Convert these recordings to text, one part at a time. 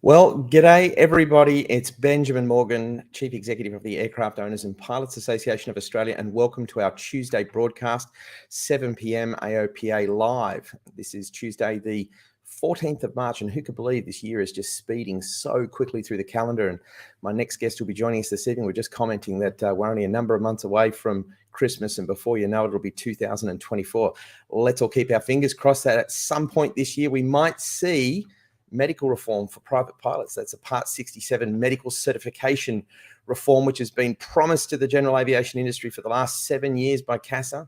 Well, g'day everybody. It's Benjamin Morgan, Chief Executive of the Aircraft Owners and Pilots Association of Australia, and welcome to our Tuesday broadcast, 7 p.m. AOPA Live. This is Tuesday, the 14th of March, and who could believe this year is just speeding so quickly through the calendar. And my next guest will be joining us this evening. We're just commenting that we're only a number of months away from Christmas, and before you know it, it'll be 2024. Let's all keep our fingers crossed that at some point this year we might see medical reform for private pilots. That's a Part 67 medical certification reform, which has been promised to the general aviation industry for the last 7 years by CASA.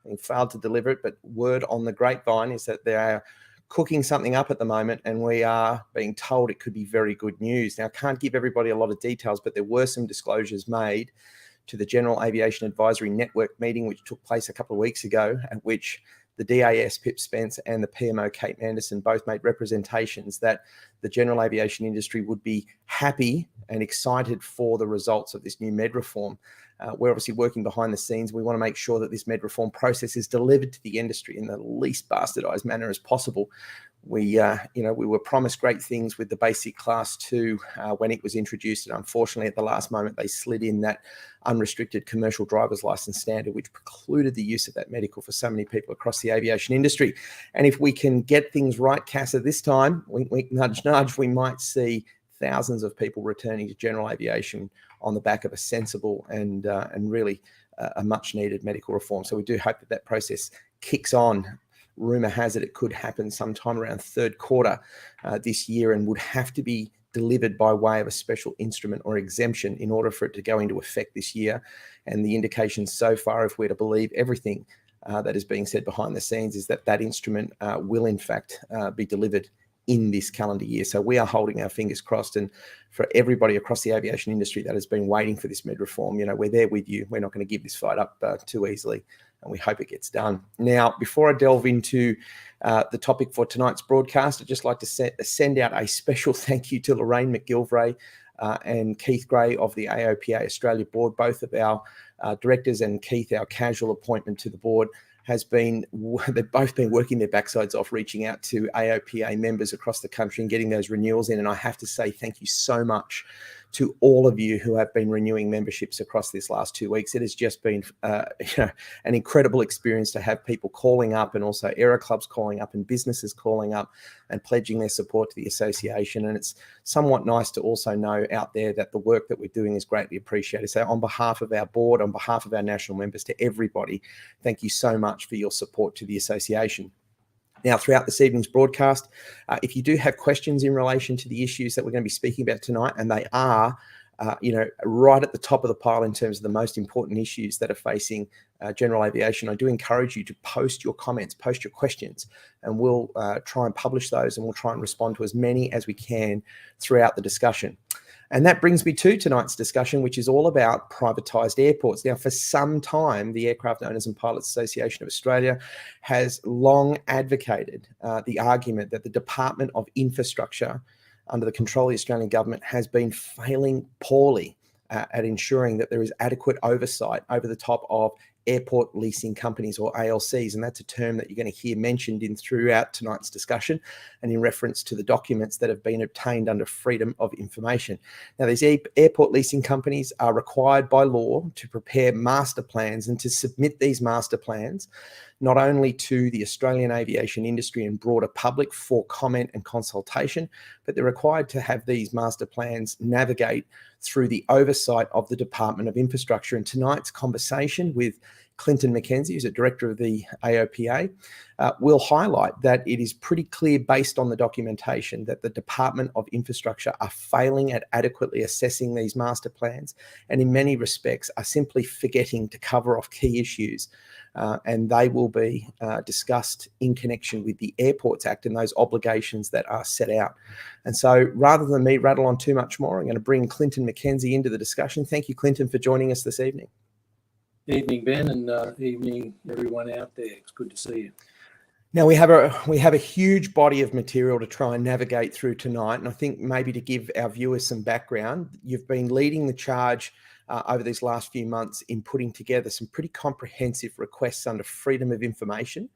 They failed to deliver it, but word on the grapevine is that they are cooking something up at the moment, and we are being told it could be very good news. Now, I can't give everybody a lot of details, but there were some disclosures made to the General Aviation Advisory Network meeting, which took place a couple of weeks ago, at which the DAS, Pip Spence, and the PMO, Kate Manderson, both made representations that the general aviation industry would be happy and excited for the results of this new med reform. We're obviously working behind the scenes. We want to make sure that this med reform process is delivered to the industry in the least bastardized manner as possible. We were promised great things with the basic Class 2 when it was introduced, and unfortunately at the last moment they slid in that unrestricted commercial driver's license standard, which precluded the use of that medical for so many people across the aviation industry. And if we can get things right, CASA, this time, we nudge, we might see thousands of people returning to general aviation on the back of a sensible and really a much needed medical reform. So we do hope that that process kicks on. Rumour has it could happen sometime around third quarter this year, and would have to be delivered by way of a special instrument or exemption in order for it to go into effect this year. And the indications so far, if we're to believe everything that is being said behind the scenes, is that that instrument will in fact be delivered in this calendar year. So we are holding our fingers crossed, and for everybody across the aviation industry that has been waiting for this med reform, we're there with you. We're not going to give this fight up too easily, and we hope it gets done. Now, before I delve into the topic for tonight's broadcast, I'd just like to send out a special thank you to Lorraine McGilvray and Keith Gray of the AOPA Australia board. Both of our directors, and Keith, our casual appointment to the board, they've both been working their backsides off, reaching out to AOPA members across the country and getting those renewals in. And I have to say thank you so much to all of you who have been renewing memberships across this last 2 weeks. It has just been an incredible experience to have people calling up, and also aero clubs calling up, and businesses calling up and pledging their support to the association. And it's somewhat nice to also know out there that the work that we're doing is greatly appreciated. So on behalf of our board, on behalf of our national members, to everybody, thank you so much for your support to the association. Now, throughout this evening's broadcast, if you do have questions in relation to the issues that we're going to be speaking about tonight, and they are, right at the top of the pile in terms of the most important issues that are facing general aviation, I do encourage you to post your comments, post your questions, and we'll try and publish those, and we'll try and respond to as many as we can throughout the discussion. And that brings me to tonight's discussion, which is all about privatised airports. Now, for some time, the Aircraft Owners and Pilots Association of Australia has long advocated the argument that the Department of Infrastructure, under the control of the Australian government, has been failing poorly at ensuring that there is adequate oversight over the top of airport leasing companies, or ALCs, and that's a term that you're going to hear mentioned throughout tonight's discussion, and in reference to the documents that have been obtained under freedom of information. Now, these airport leasing companies are required by law to prepare master plans and to submit these master plans not only to the Australian aviation industry and broader public for comment and consultation, but they're required to have these master plans navigate through the oversight of the Department of Infrastructure. And tonight's conversation with Clinton McKenzie, who's a director of the AOPA, will highlight that it is pretty clear, based on the documentation, that the Department of Infrastructure are failing at adequately assessing these master plans, and in many respects are simply forgetting to cover off key issues. And they will be discussed in connection with the Airports Act and those obligations that are set out. And so, rather than me rattle on too much more, I'm going to bring Clinton McKenzie into the discussion. Thank you, Clinton, for joining us this evening. Evening, Ben, and evening, everyone out there. It's good to see you. Now, we have a huge body of material to try and navigate through tonight, and I think maybe to give our viewers some background, you've been leading the charge over these last few months in putting together some pretty comprehensive requests under freedom of information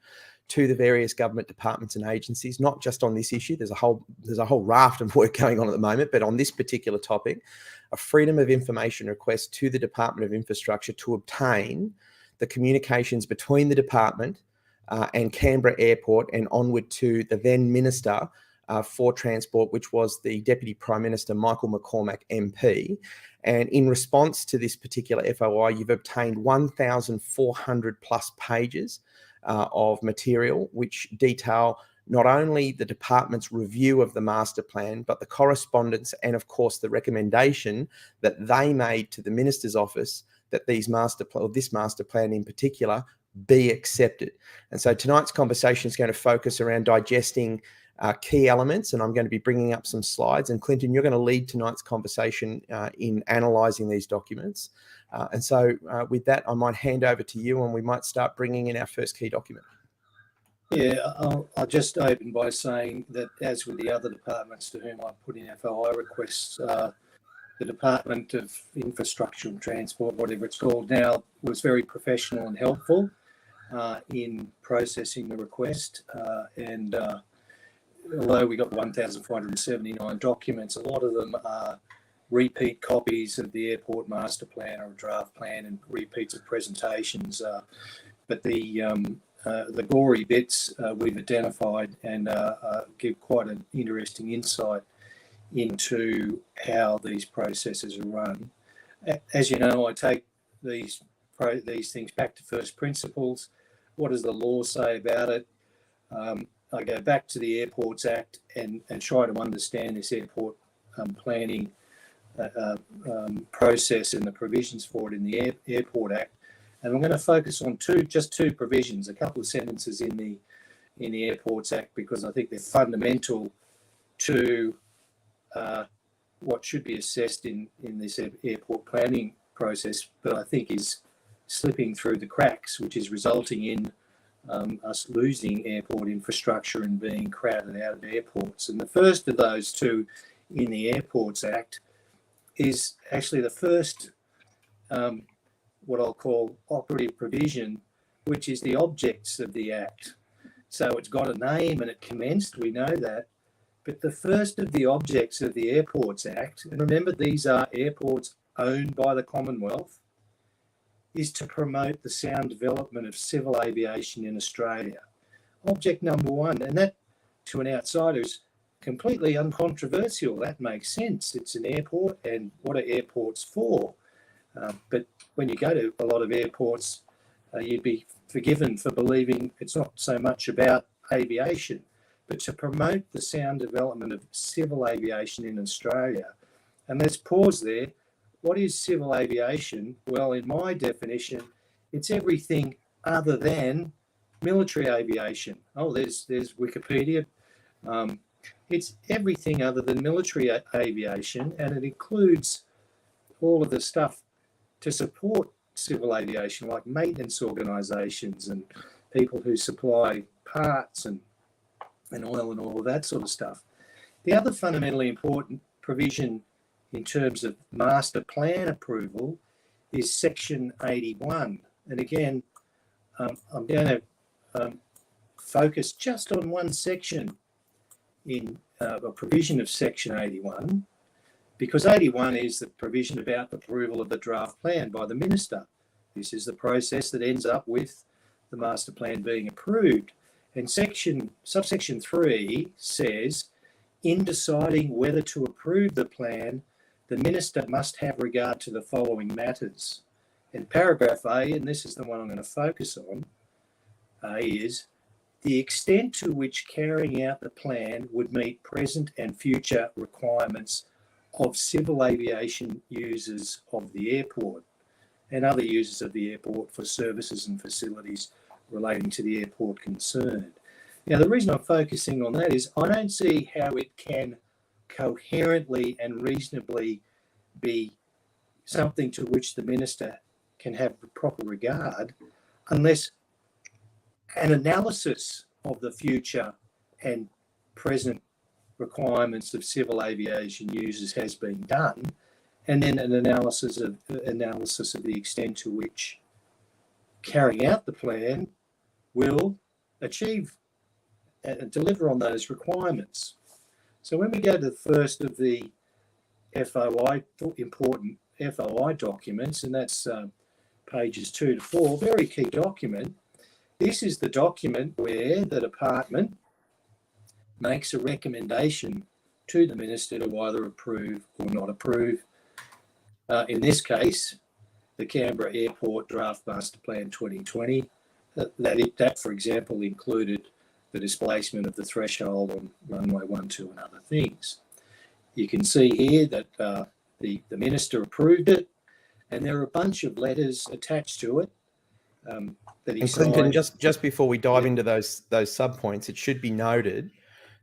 to the various government departments and agencies, not just on this issue. There's a whole raft of work going on at the moment, but on this particular topic, a freedom of information request to the Department of Infrastructure to obtain the communications between the department and Canberra Airport and onward to the then Minister for Transport, which was the Deputy Prime Minister, Michael McCormack MP. And in response to this particular FOI, you've obtained 1,400 plus pages of material which detail not only the department's review of the master plan, but the correspondence and, of course, the recommendation that they made to the Minister's office that this master plan in particular be accepted. And so tonight's conversation is going to focus around digesting key elements, and I'm going to be bringing up some slides. And Clinton, you're going to lead tonight's conversation in analysing these documents. And so with that, I might hand over to you and we might start bringing in our first key document. Yeah, I'll just open by saying that, as with the other departments to whom I put in FOI requests, the Department of Infrastructure and Transport, whatever it's called now, was very professional and helpful in processing the request. And although we got 1,479 documents, a lot of them are repeat copies of the airport master plan or draft plan and repeats of presentations. But the gory bits we've identified and give quite an interesting insight into how these processes are run. As you know, I take these things back to first principles. What does the law say about it? I go back to the Airports Act and try to understand this airport planning process and the provisions for it in the Airport Act. And I'm going to focus on just two provisions, a couple of sentences in the Airports Act, because I think they're fundamental to what should be assessed in this airport planning process, but I think is slipping through the cracks, which is resulting in us losing airport infrastructure and being crowded out of airports. And the first of those two in the Airports Act is actually the first what I'll call operative provision, which is the objects of the Act. So it's got a name and it commenced, we know that, but the first of the objects of the Airports Act, and remember these are airports owned by the Commonwealth, is to promote the sound development of civil aviation in Australia. Object number one, and that to an outsider is completely uncontroversial. That makes sense. It's an airport, and what are airports for? But when you go to a lot of airports, you'd be forgiven for believing it's not so much about aviation, but to promote the sound development of civil aviation in Australia. And let's pause there. What is civil aviation? Well, in my definition, it's everything other than military aviation. Oh, there's Wikipedia. It's everything other than military aviation, and it includes all of the stuff to support civil aviation, like maintenance organisations and people who supply parts and oil and all of that sort of stuff. The other fundamentally important provision in terms of master plan approval is Section 81. And again, I'm going to focus just on one section in a provision of Section 81, because 81 is the provision about approval of the draft plan by the Minister. This is the process that ends up with the master plan being approved. And subsection 3 says, in deciding whether to approve the plan, the Minister must have regard to the following matters. And paragraph A, and this is the one I'm going to focus on, is the extent to which carrying out the plan would meet present and future requirements of civil aviation users of the airport and other users of the airport for services and facilities relating to the airport concerned. Now, the reason I'm focusing on that is I don't see how it can coherently and reasonably be something to which the Minister can have proper regard unless an analysis of the future and present requirements of civil aviation users has been done, and then an analysis of the extent to which carrying out the plan will achieve and deliver on those requirements. So when we go to the first of the FOI, important FOI documents, and that's pages 2 to 4, very key document. This is the document where the department makes a recommendation to the minister to either approve or not approve. In this case, the Canberra Airport Draft Master Plan 2020. That, for example, included the displacement of the threshold on runway 12 and other things. You can see here that the minister approved it, and there are a bunch of letters attached to it that he signed. Clinton, just before we dive into those subpoints, it should be noted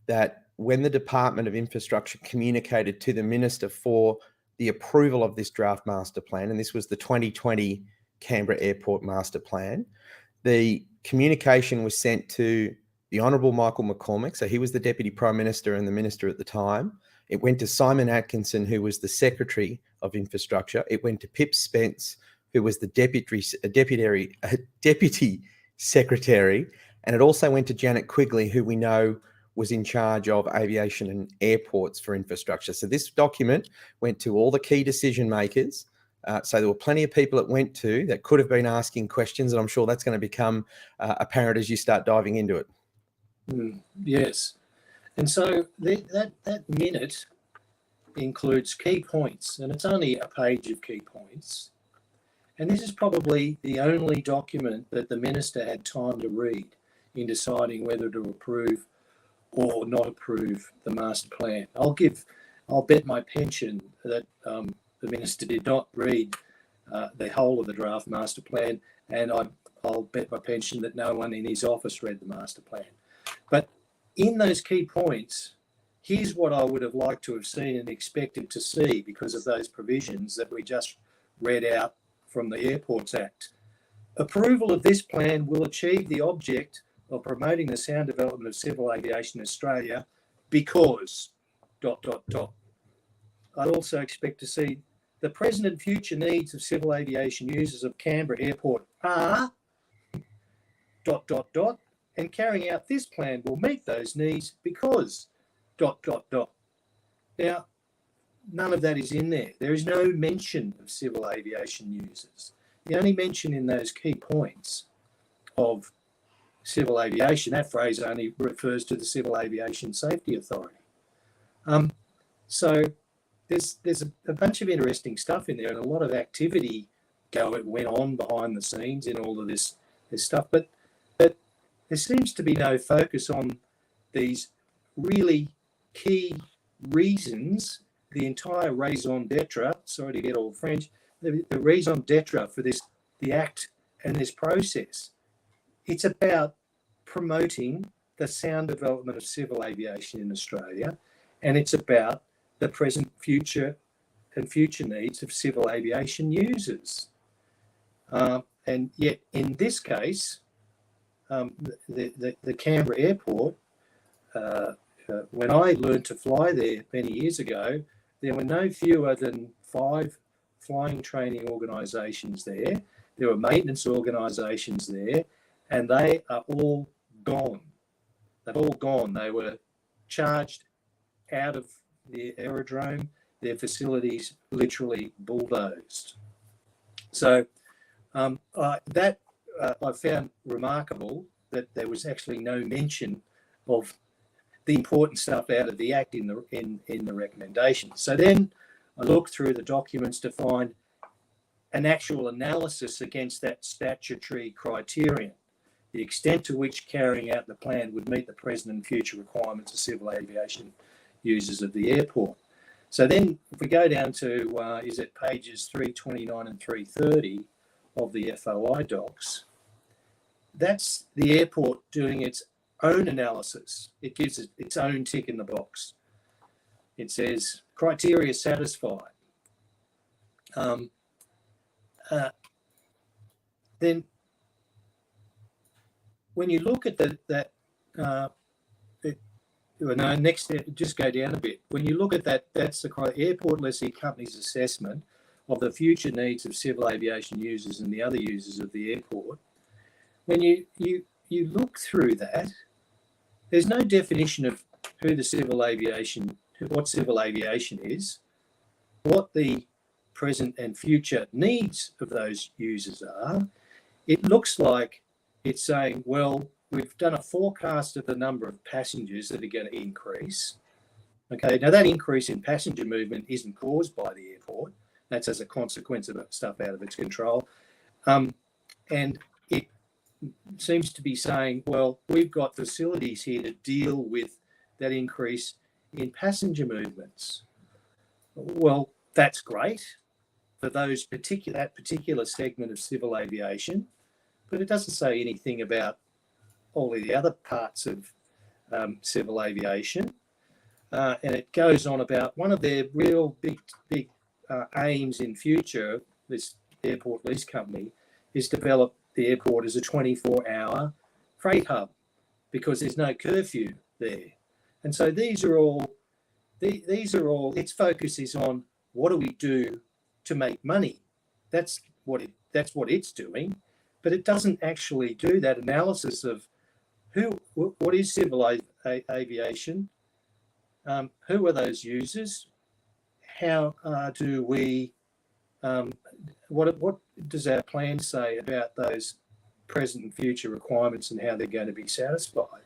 that when the Department of Infrastructure communicated to the minister for the approval of this draft master plan, and this was the 2020 Canberra Airport Master Plan, the communication was sent to the Honourable Michael McCormack, so he was the Deputy Prime Minister and the Minister at the time. It went to Simon Atkinson, who was the Secretary of Infrastructure. It went to Pip Spence, who was the Deputy Secretary, and it also went to Janet Quigley, who we know was in charge of aviation and airports for infrastructure. So this document went to all the key decision makers. So there were plenty of people it went to that could have been asking questions, and I'm sure that's going to become apparent as you start diving into it. Yes. And so that minute includes key points, and it's only a page of key points. And this is probably the only document that the minister had time to read in deciding whether to approve or not approve the master plan. I'll bet my pension that the minister did not read the whole of the draft master plan, and I'll bet my pension that no one in his office read the master plan. But in those key points, here's what I would have liked to have seen and expected to see because of those provisions that we just read out from the Airports Act. Approval of this plan will achieve the object of promoting the sound development of civil aviation in Australia because ... I'd also expect to see the present and future needs of civil aviation users of Canberra Airport are ... and carrying out this plan will meet those needs because ... Now, none of that is in there. There is no mention of civil aviation users. The only mention in those key points of civil aviation, that phrase only refers to the Civil Aviation Safety Authority. So there's a bunch of interesting stuff in there, and a lot of activity went on behind the scenes in all of this stuff. But there seems to be no focus on these really key reasons, the entire raison d'etre, sorry to get all French, the raison d'etre for the Act and this process. It's about promoting the sound development of civil aviation in Australia, and it's about the present, future, and future needs of civil aviation users. And yet, in this case, the Canberra Airport, when I learned to fly there many years ago, there were no fewer than 5 flying training organisations there. There were maintenance organisations there, and they are all gone. They've all gone. They were charged out of the aerodrome, their facilities literally bulldozed. So I found remarkable that there was actually no mention of the important stuff out of the Act in the recommendation. So then I looked through the documents to find an actual analysis against that statutory criterion, the extent to which carrying out the plan would meet the present and future requirements of civil aviation users of the airport. So then if we go down to, is it pages 329 and 330 of the FOI docs, that's the airport doing its own analysis. It gives it its own tick in the box. It says criteria satisfied. Then when you look at next, just go down a bit. When you look at that, that's the airport lessee company's assessment of the future needs of civil aviation users and the other users of the airport. When you you look through that, there's no definition of what civil aviation is, what the present and future needs of those users are. It looks like it's saying, well, we've done a forecast of the number of passengers that are going to increase. Okay, now that increase in passenger movement isn't caused by the airport. That's as a consequence of stuff out of its control. And it seems to be saying, well, we've got facilities here to deal with that increase in passenger movements. Well, that's great for that particular segment of civil aviation, but it doesn't say anything about all of the other parts of civil aviation. And it goes on about one of their real big aims in future, this airport lease company, is develop the airport as a 24-hour freight hub because there's no curfew there. And so these are all, its focus is on what do we do to make money. That's what it's doing, but it doesn't actually do that analysis of what is civil aviation, who are those users, how do we, what does our plan say about those present and future requirements and how they're going to be satisfied?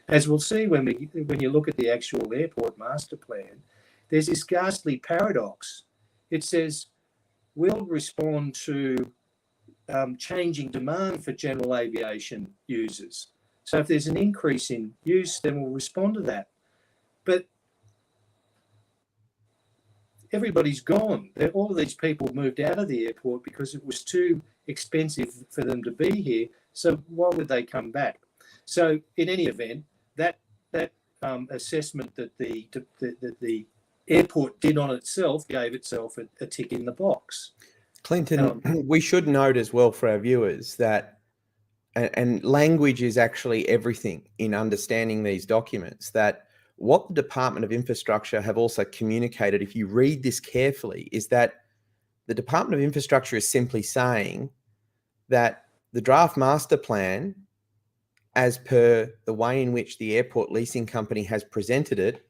As we'll see when you look at the actual airport master plan, there's this ghastly paradox. It says we'll respond to changing demand for general aviation users. So if there's an increase in use, then we'll respond to that. But everybody's gone. All of these people moved out of the airport because it was too expensive for them to be here. So why would they come back? So in any event, that assessment that the airport did on itself gave itself a tick in the box. Clinton, we should note as well for our viewers that, and language is actually everything in understanding these documents, that what the Department of Infrastructure have also communicated, if you read this carefully, is that the Department of Infrastructure is simply saying that the draft master plan, as per the way in which the airport leasing company has presented it,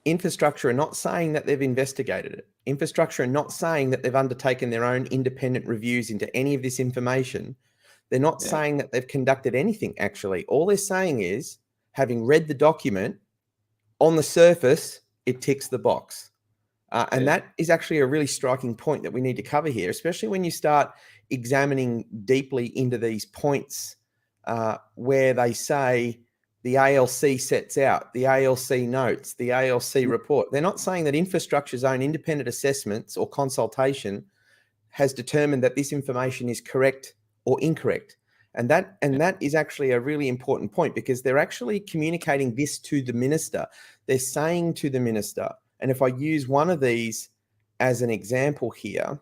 Infrastructure are not saying that they've investigated it. Infrastructure are not saying that they've undertaken their own independent reviews into any of this information. They're not saying that they've conducted anything, actually. All they're saying is, having read the document, on the surface, it ticks the box. And that is actually a really striking point that we need to cover here, especially when you start examining deeply into these points where they say the ALC sets out, the ALC notes, the ALC report. They're not saying that Infrastructure's own independent assessments or consultation has determined that this information is correct or incorrect. And that is actually a really important point, because they're actually communicating this to the minister. They're saying to the minister, and if I use one of these as an example here,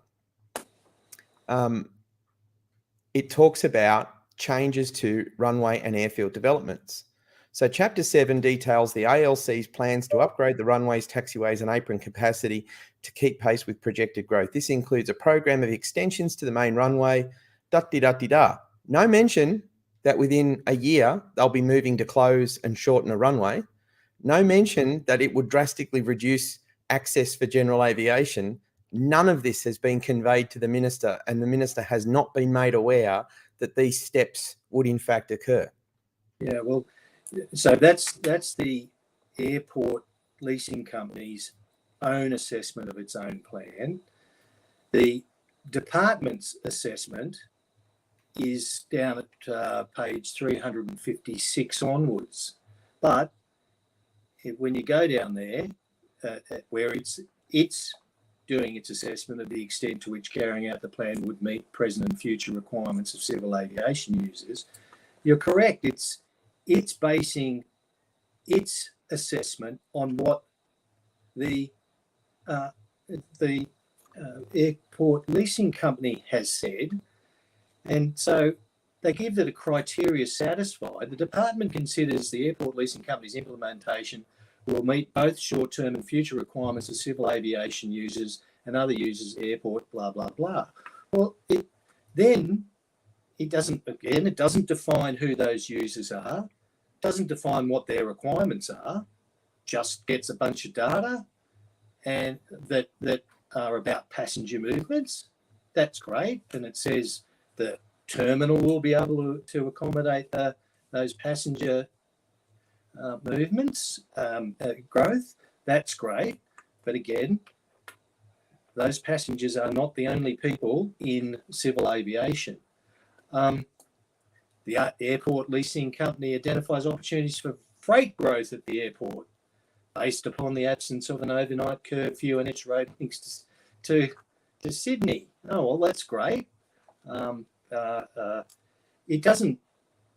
it talks about changes to runway and airfield developments. So Chapter 7 details the ALC's plans to upgrade the runways, taxiways and apron capacity to keep pace with projected growth. This includes a program of extensions to the main runway, da-di-da-di-da. No mention that within a year they'll be moving to close and shorten a runway. No mention that it would drastically reduce access for general aviation. None of this has been conveyed to the minister, and the minister has not been made aware that these steps would in fact occur. Yeah, well, so that's the airport leasing company's own assessment of its own plan. The department's assessment is down at page 356 onwards. But when you go down there, where it's doing its assessment of the extent to which carrying out the plan would meet present and future requirements of civil aviation users, you're correct. It's basing its assessment on what the airport leasing company has said. And so they give that a criteria satisfied. The department considers the airport leasing company's implementation will meet both short-term and future requirements of civil aviation users and other users, airport, blah, blah, blah. Well, then it doesn't define who those users are, doesn't define what their requirements are, just gets a bunch of data and that are about passenger movements. That's great. And it says the terminal will be able to accommodate those passenger movements, growth. That's great. But again, those passengers are not the only people in civil aviation. The airport leasing company identifies opportunities for freight growth at the airport based upon the absence of an overnight curfew and its road links to Sydney. Oh, well, that's great. It doesn't,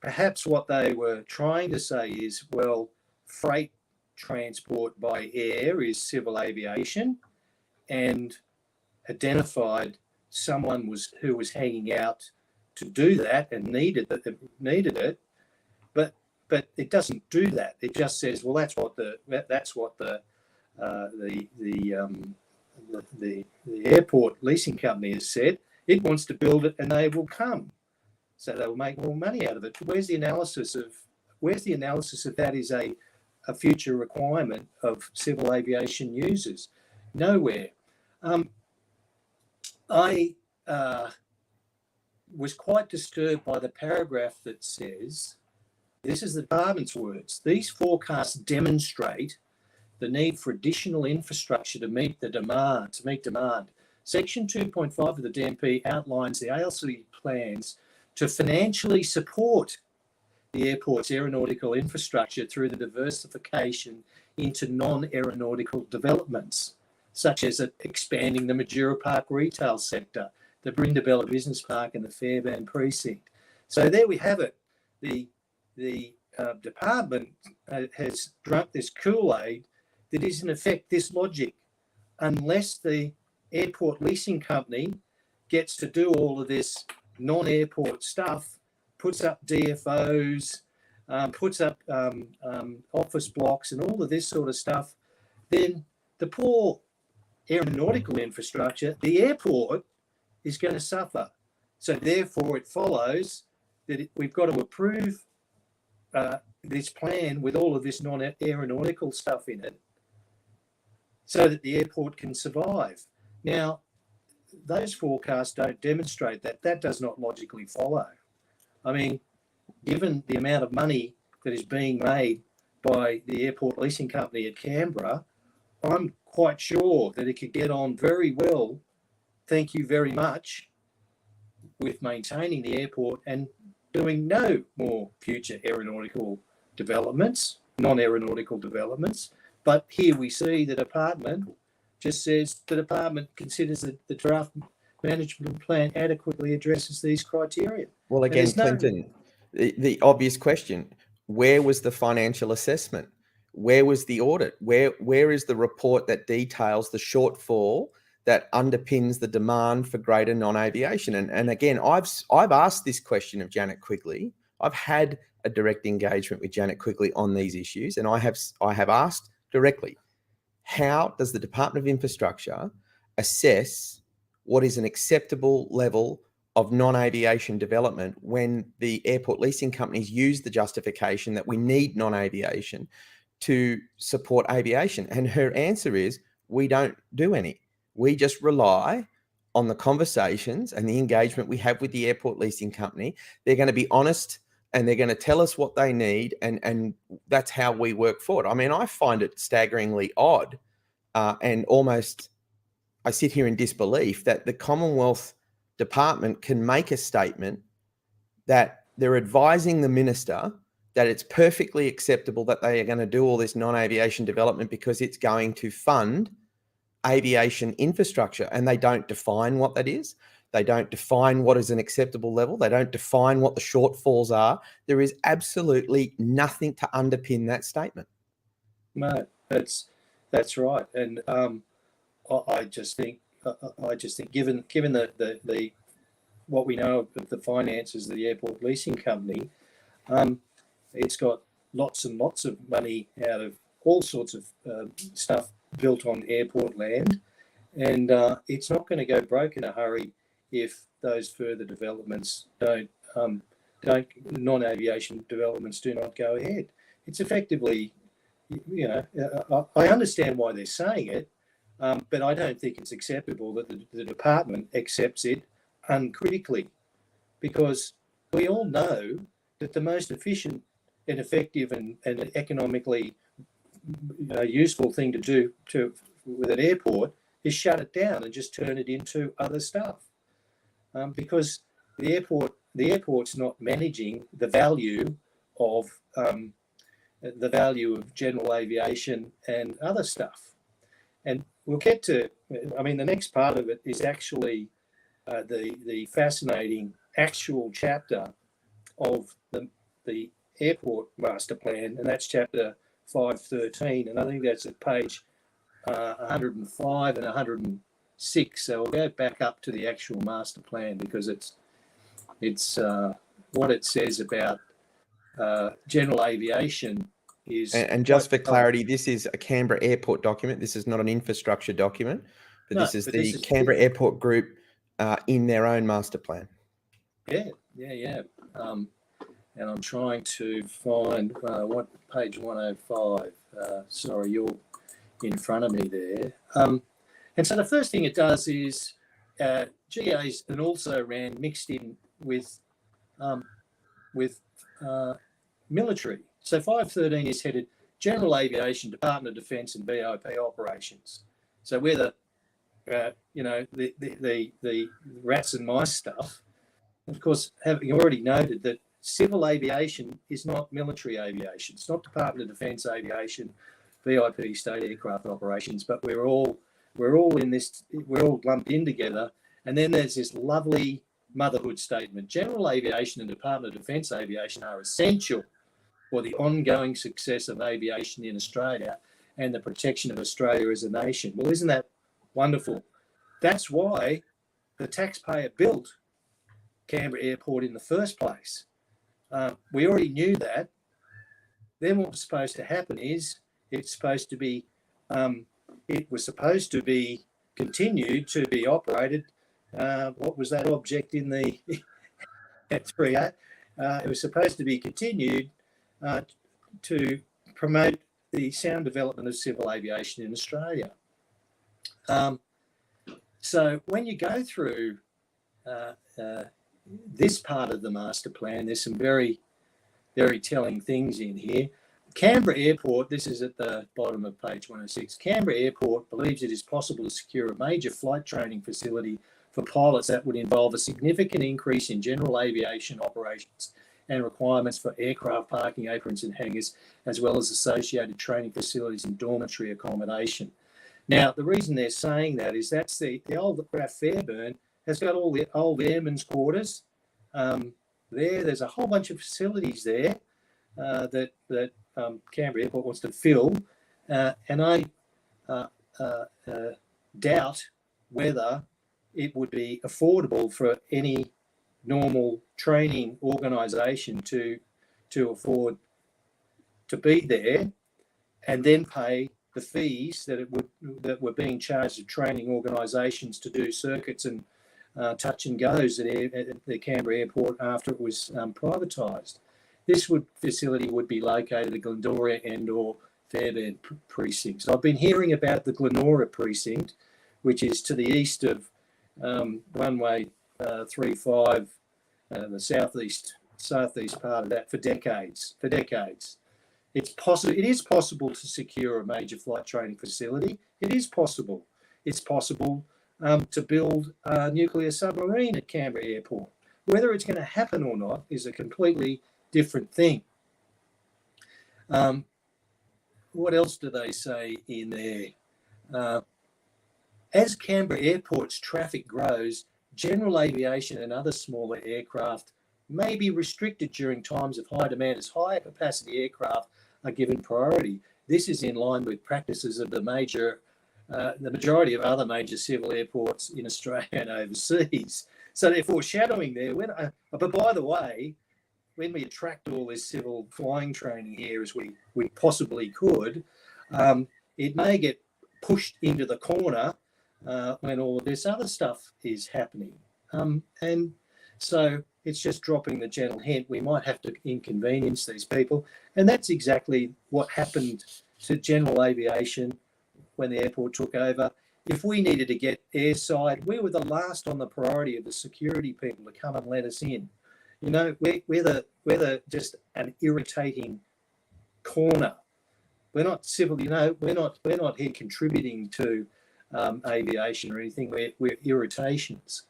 perhaps what they were trying to say is, well, freight transport by air is civil aviation, and identified someone who was hanging out to do that and needed it, but it doesn't do that. It just says, well, that's what the airport leasing company has said. It wants to build it, and they will come, so they will make more money out of it. Where's the analysis of that is a future requirement of civil aviation users? Nowhere. I was quite disturbed by the paragraph that says, this is the department's words, these forecasts demonstrate the need for additional infrastructure to meet demand. Section 2.5 of the DMP outlines the ALC plans to financially support the airport's aeronautical infrastructure through the diversification into non-aeronautical developments, such as expanding the Majura Park retail sector, the Brindabella Business Park and the Fairbairn Precinct. So there we have it. The department has drunk this Kool-Aid that is in effect this logic. Unless the airport leasing company gets to do all of this non-airport stuff, puts up DFOs, puts up office blocks and all of this sort of stuff, then the poor aeronautical infrastructure, the airport, is going to suffer. So therefore it follows that we've got to approve this plan with all of this non-aeronautical stuff in it so that the airport can survive. Now, those forecasts don't demonstrate that. That does not logically follow. I mean, given the amount of money that is being made by the airport leasing company at Canberra, I'm quite sure that it could get on very well, thank you very much, with maintaining the airport and doing no more future aeronautical developments, non-aeronautical developments. But here we see the department just says the department considers that the draft management plan adequately addresses these criteria. Well, again, Clinton, the obvious question, where was the financial assessment? Where was the audit? Where is the report that details the shortfall that underpins the demand for greater non-aviation? And again, I've asked this question of Janet Quigley. I've had a direct engagement with Janet Quigley on these issues, and I have asked directly, how does the Department of Infrastructure assess what is an acceptable level of non-aviation development when the airport leasing companies use the justification that we need non-aviation to support aviation? And her answer is, we don't do any. We just rely on the conversations and the engagement we have with the airport leasing company. They're going to be honest and they're going to tell us what they need, and that's how we work forward. I mean, I find it staggeringly odd and almost, I sit here in disbelief that the Commonwealth Department can make a statement that they're advising the minister that it's perfectly acceptable that they are going to do all this non-aviation development because it's going to fund aviation infrastructure, and they don't define what that is. They don't define what is an acceptable level. They don't define what the shortfalls are. There is absolutely nothing to underpin that statement. No, that's right. And I just think given the what we know of the finances of the airport leasing company, it's got lots and lots of money out of all sorts of stuff built on airport land, and it's not going to go broke in a hurry if those further developments don't non-aviation developments do not go ahead. It's effectively, I understand why they're saying it, but I don't think it's acceptable that the department accepts it uncritically, because we all know that the most efficient and effective and economically useful thing to do with an airport is shut it down and just turn it into other stuff, because the airport's not managing the value of general aviation and other stuff. And we'll get to, the next part of it is actually the fascinating actual chapter of the Airport Masterplan, and that's chapter 513, and I think that's at page 105 and 106. So we'll go back up to the actual master plan, because it's what it says about general aviation is. And just for clarity, this is a Canberra Airport document. This is not an infrastructure document, but this is the Canberra Airport Group in their own master plan. Yeah. And I'm trying to find what page 105. Sorry, you're in front of me there. And so the first thing it does is GAs and also RAN mixed in with military. So 513 is headed General Aviation, Department of Defence, and BOP operations. So we're the rats and mice stuff. Of course, having already noted that civil aviation is not military aviation. It's not Department of Defence aviation, VIP state aircraft operations, but we're all in this, we're all lumped in together. And then there's this lovely motherhood statement. General aviation and Department of Defence aviation are essential for the ongoing success of aviation in Australia and the protection of Australia as a nation. Well, isn't that wonderful? That's why the taxpayer built Canberra Airport in the first place. We already knew that. Then what was supposed to happen is it was supposed to be continued to be operated. What was that object in the at 3A? It was supposed to be continued to promote the sound development of civil aviation in Australia. So when you go through this part of the master plan, there's some very, very telling things in here. Canberra Airport, this is at the bottom of page 106, Canberra Airport believes it is possible to secure a major flight training facility for pilots that would involve a significant increase in general aviation operations and requirements for aircraft parking aprons and hangars, as well as associated training facilities and dormitory accommodation. Now, the reason they're saying that is that's the old Graf Fairburn has got all the old airmen's quarters there's a whole bunch of facilities there that Canberra Airport wants to fill, and I doubt whether it would be affordable for any normal training organisation to afford to be there and then pay the fees that were being charged of training organisations to do circuits and touch and goes at the Canberra Airport after it was privatised. This facility would be located at Glendora and/or Fairbairn precincts. I've been hearing about the Glenora precinct, which is to the east of runway 35, the southeast part of that, for decades. It is possible to secure a major flight training facility. It is possible. It's possible to build a nuclear submarine at Canberra Airport. Whether it's going to happen or not is a completely different thing. What else do they say in there? As Canberra Airport's traffic grows, general aviation and other smaller aircraft may be restricted during times of high demand, as higher capacity aircraft are given priority. This is in line with practices of the majority of other major civil airports in Australia and overseas. So they're foreshadowing there. But by the way, when we attract all this civil flying training here as we possibly could, it may get pushed into the corner when all of this other stuff is happening. And so it's just dropping the gentle hint. We might have to inconvenience these people. And that's exactly what happened to general aviation when the airport took over. If we needed to get airside, we were the last on the priority of the security people to come and let us in. You know, we're the just an irritating corner. We're not civil, you know, we're not here contributing to aviation or anything. We're irritations.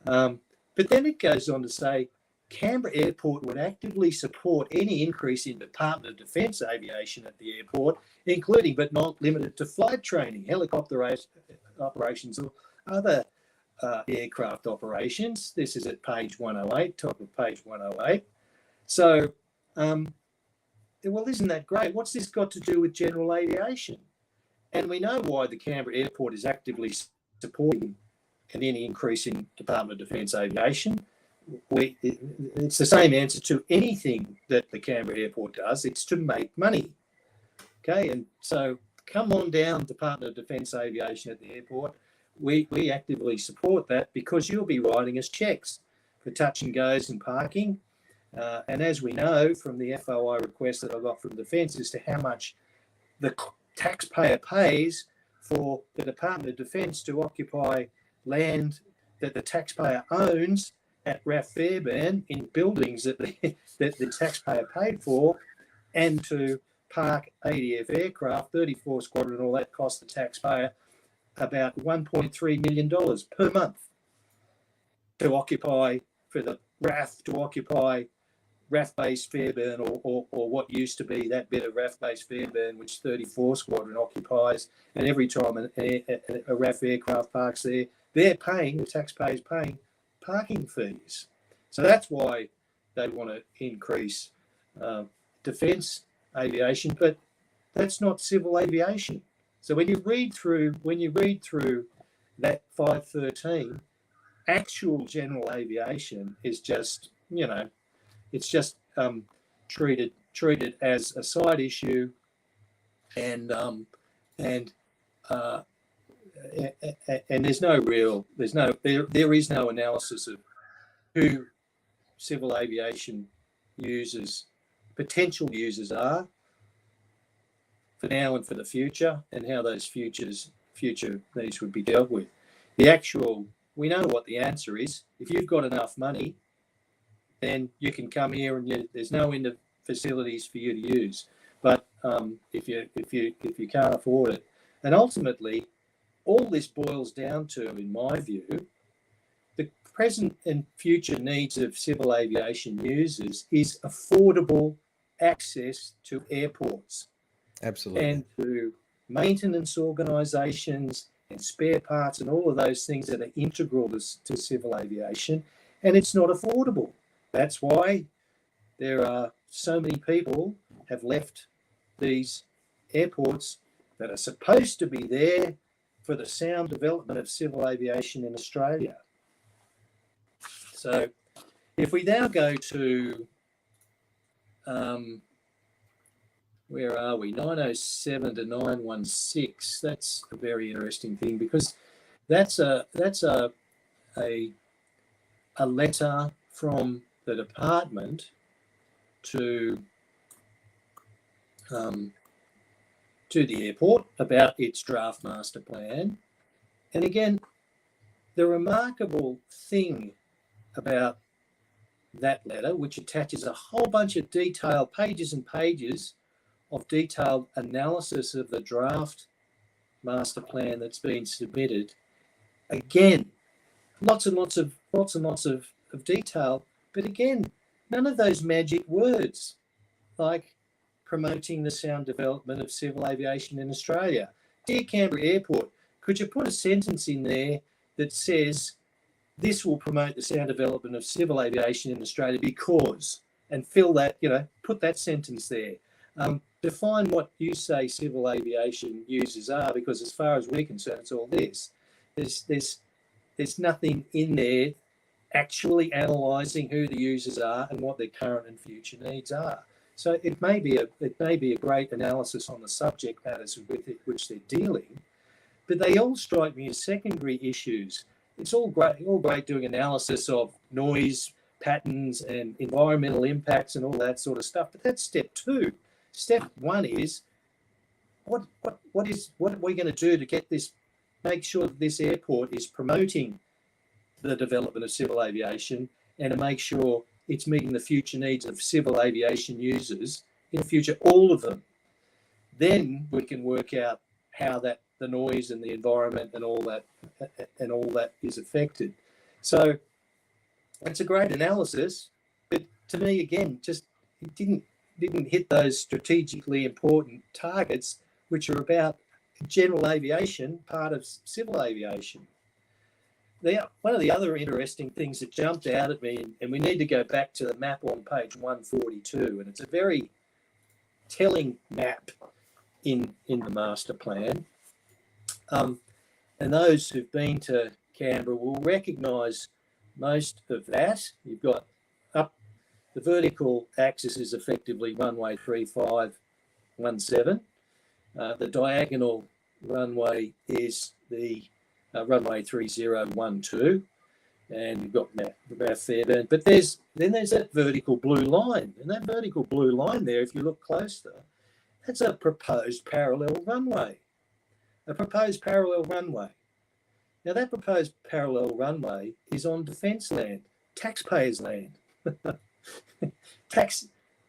But then it goes on to say, Canberra Airport would actively support any increase in Department of Defence aviation at the airport, including but not limited to flight training, helicopter operations, or other aircraft operations. This is at page 108, top of page 108. So, well, isn't that great? What's this got to do with general aviation? And we know why the Canberra Airport is actively supporting any increase in Department of Defence aviation. It's the same answer to anything that the Canberra Airport does. It's to make money. Okay, and so come on down, Department of Defence aviation at the airport. We actively support that because you'll be writing us checks for touch and goes and parking. And as we know from the FOI request that I got from Defence as to how much the taxpayer pays for the Department of Defence to occupy land that the taxpayer owns at RAF Fairbairn in buildings that the taxpayer paid for, and to park ADF aircraft, 34 Squadron, and all that cost the taxpayer about $1.3 million per month to occupy, for the RAF to occupy RAF Base Fairbairn, or what used to be that bit of RAF Base Fairbairn, which 34 Squadron occupies. And every time a RAF aircraft parks there, they're paying, the taxpayers paying parking fees. So that's why they want to increase defence aviation, but that's not civil aviation. So when you read through that 513, actual general aviation is just, you know, it's just treated as a side issue, and there's there is no analysis of who civil aviation users, potential users are for now and for the future, and how those future needs would be dealt with. We know what the answer is. If you've got enough money, then you can come here and there's no end of facilities for you to use. But if you can't afford it, and ultimately, all this boils down to, in my view, the present and future needs of civil aviation users is affordable access to airports. Absolutely. And to maintenance organisations and spare parts and all of those things that are integral to civil aviation, and it's not affordable. That's why there are so many people have left these airports that are supposed to be there for the sound development of civil aviation in Australia. So if we now go to, where are we? 907 to 916. That's a very interesting thing, because that's a letter from the department to the airport about its draft master plan. And again, the remarkable thing about that letter, which attaches a whole bunch of detailed pages and pages of detailed analysis of the draft master plan that's been submitted. Again, lots and lots of detail, but again, none of those magic words like promoting the sound development of civil aviation in Australia. Dear Canberra Airport, could you put a sentence in there that says this will promote the sound development of civil aviation in Australia because, and fill that, put that sentence there. Define what you say civil aviation users are, because as far as we're concerned, it's all this. There's nothing in there actually analysing who the users are and what their current and future needs are. So it may be a great analysis on the subject matters with which they're dealing, but they all strike me as secondary issues. It's all great doing analysis of noise, patterns and environmental impacts and all that sort of stuff. But that's step two. Step one is what are we going to do to get this, make sure that this airport is promoting the development of civil aviation and to make sure it's meeting the future needs of civil aviation users in the future, all of them. Then we can work out how that the noise and the environment and all that is affected. So it's a great analysis, but to me, again, just it didn't hit those strategically important targets, which are about general aviation, part of civil aviation. One of the other interesting things that jumped out at me, and we need to go back to the map on page 142, and it's a very telling map in the master plan. And those who've been to Canberra will recognise most of that. You've got up the vertical axis is effectively runway 3517. The diagonal runway is the runway 3012, and you've got about Fairbairn. But then there's that vertical blue line, and that vertical blue line there, if you look closer, that's a proposed parallel runway. A proposed parallel runway. Now that proposed parallel runway is on defence land, taxpayers' land.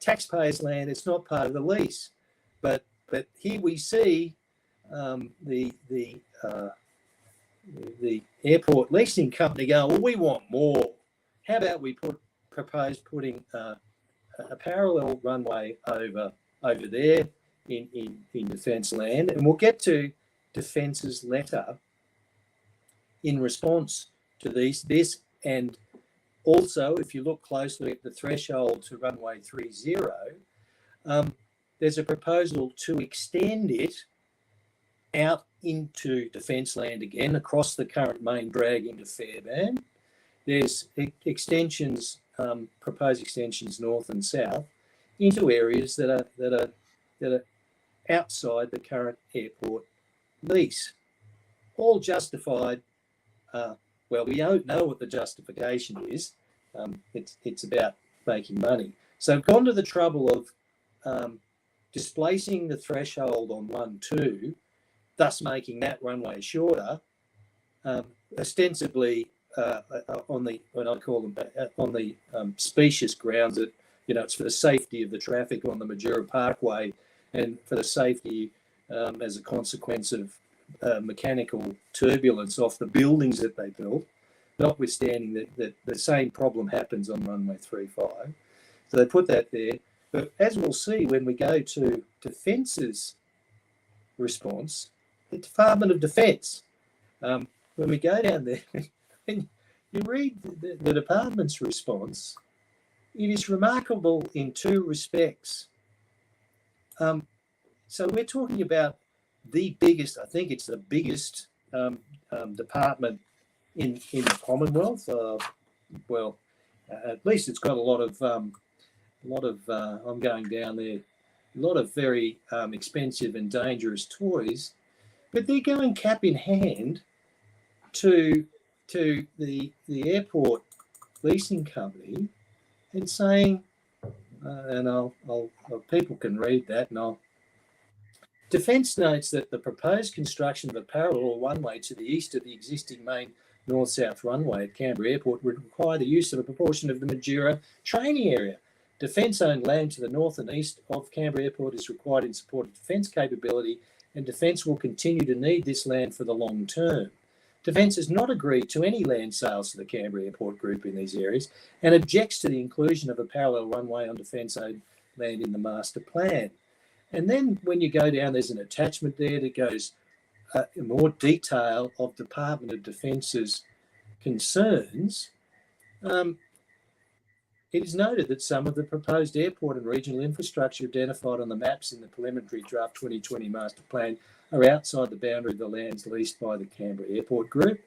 Taxpayers' land. It's not part of the lease, but here we see the airport leasing company going, well, we want more. How about we propose putting a parallel runway over there in defence land, and we'll get to Defence's letter in response to this, and also if you look closely at the threshold to runway 30, there's a proposal to extend it out into defence land again across the current main drag into Fairbairn. There's extensions, proposed extensions north and south into areas that are outside the current airport lease, all justified. Well, we don't know what the justification is. It's about making money. So I've gone to the trouble of displacing the threshold on 1-2, thus making that runway shorter, ostensibly on the, what I call them, on the specious grounds that, it's for the safety of the traffic on the Majura Parkway and for the safety as a consequence of mechanical turbulence off the buildings that they built, notwithstanding that the same problem happens on runway 35. So they put that there. But as we'll see when we go to Defence's response, the Department of Defence, when we go down there and you read the department's response, it is remarkable in two respects. So we're talking about the biggest, I think it's the biggest department in the Commonwealth. Well, at least it's got a lot of I'm going down there, a lot of very expensive and dangerous toys, but they're going cap in hand to the airport leasing company and saying, and I'll people can read that, and Defence notes that the proposed construction of a parallel runway to the east of the existing main north-south runway at Canberra Airport would require the use of a proportion of the Majura training area. Defence-owned land to the north and east of Canberra Airport is required in support of Defence capability, and Defence will continue to need this land for the long term. Defence has not agreed to any land sales to the Canberra Airport Group in these areas and objects to the inclusion of a parallel runway on Defence-owned land in the master plan. And then when you go down, there's an attachment there that goes in more detail of Department of Defence's concerns. It is noted that some of the proposed airport and regional infrastructure identified on the maps in the preliminary draft 2020 master plan are outside the boundary of the lands leased by the Canberra Airport Group.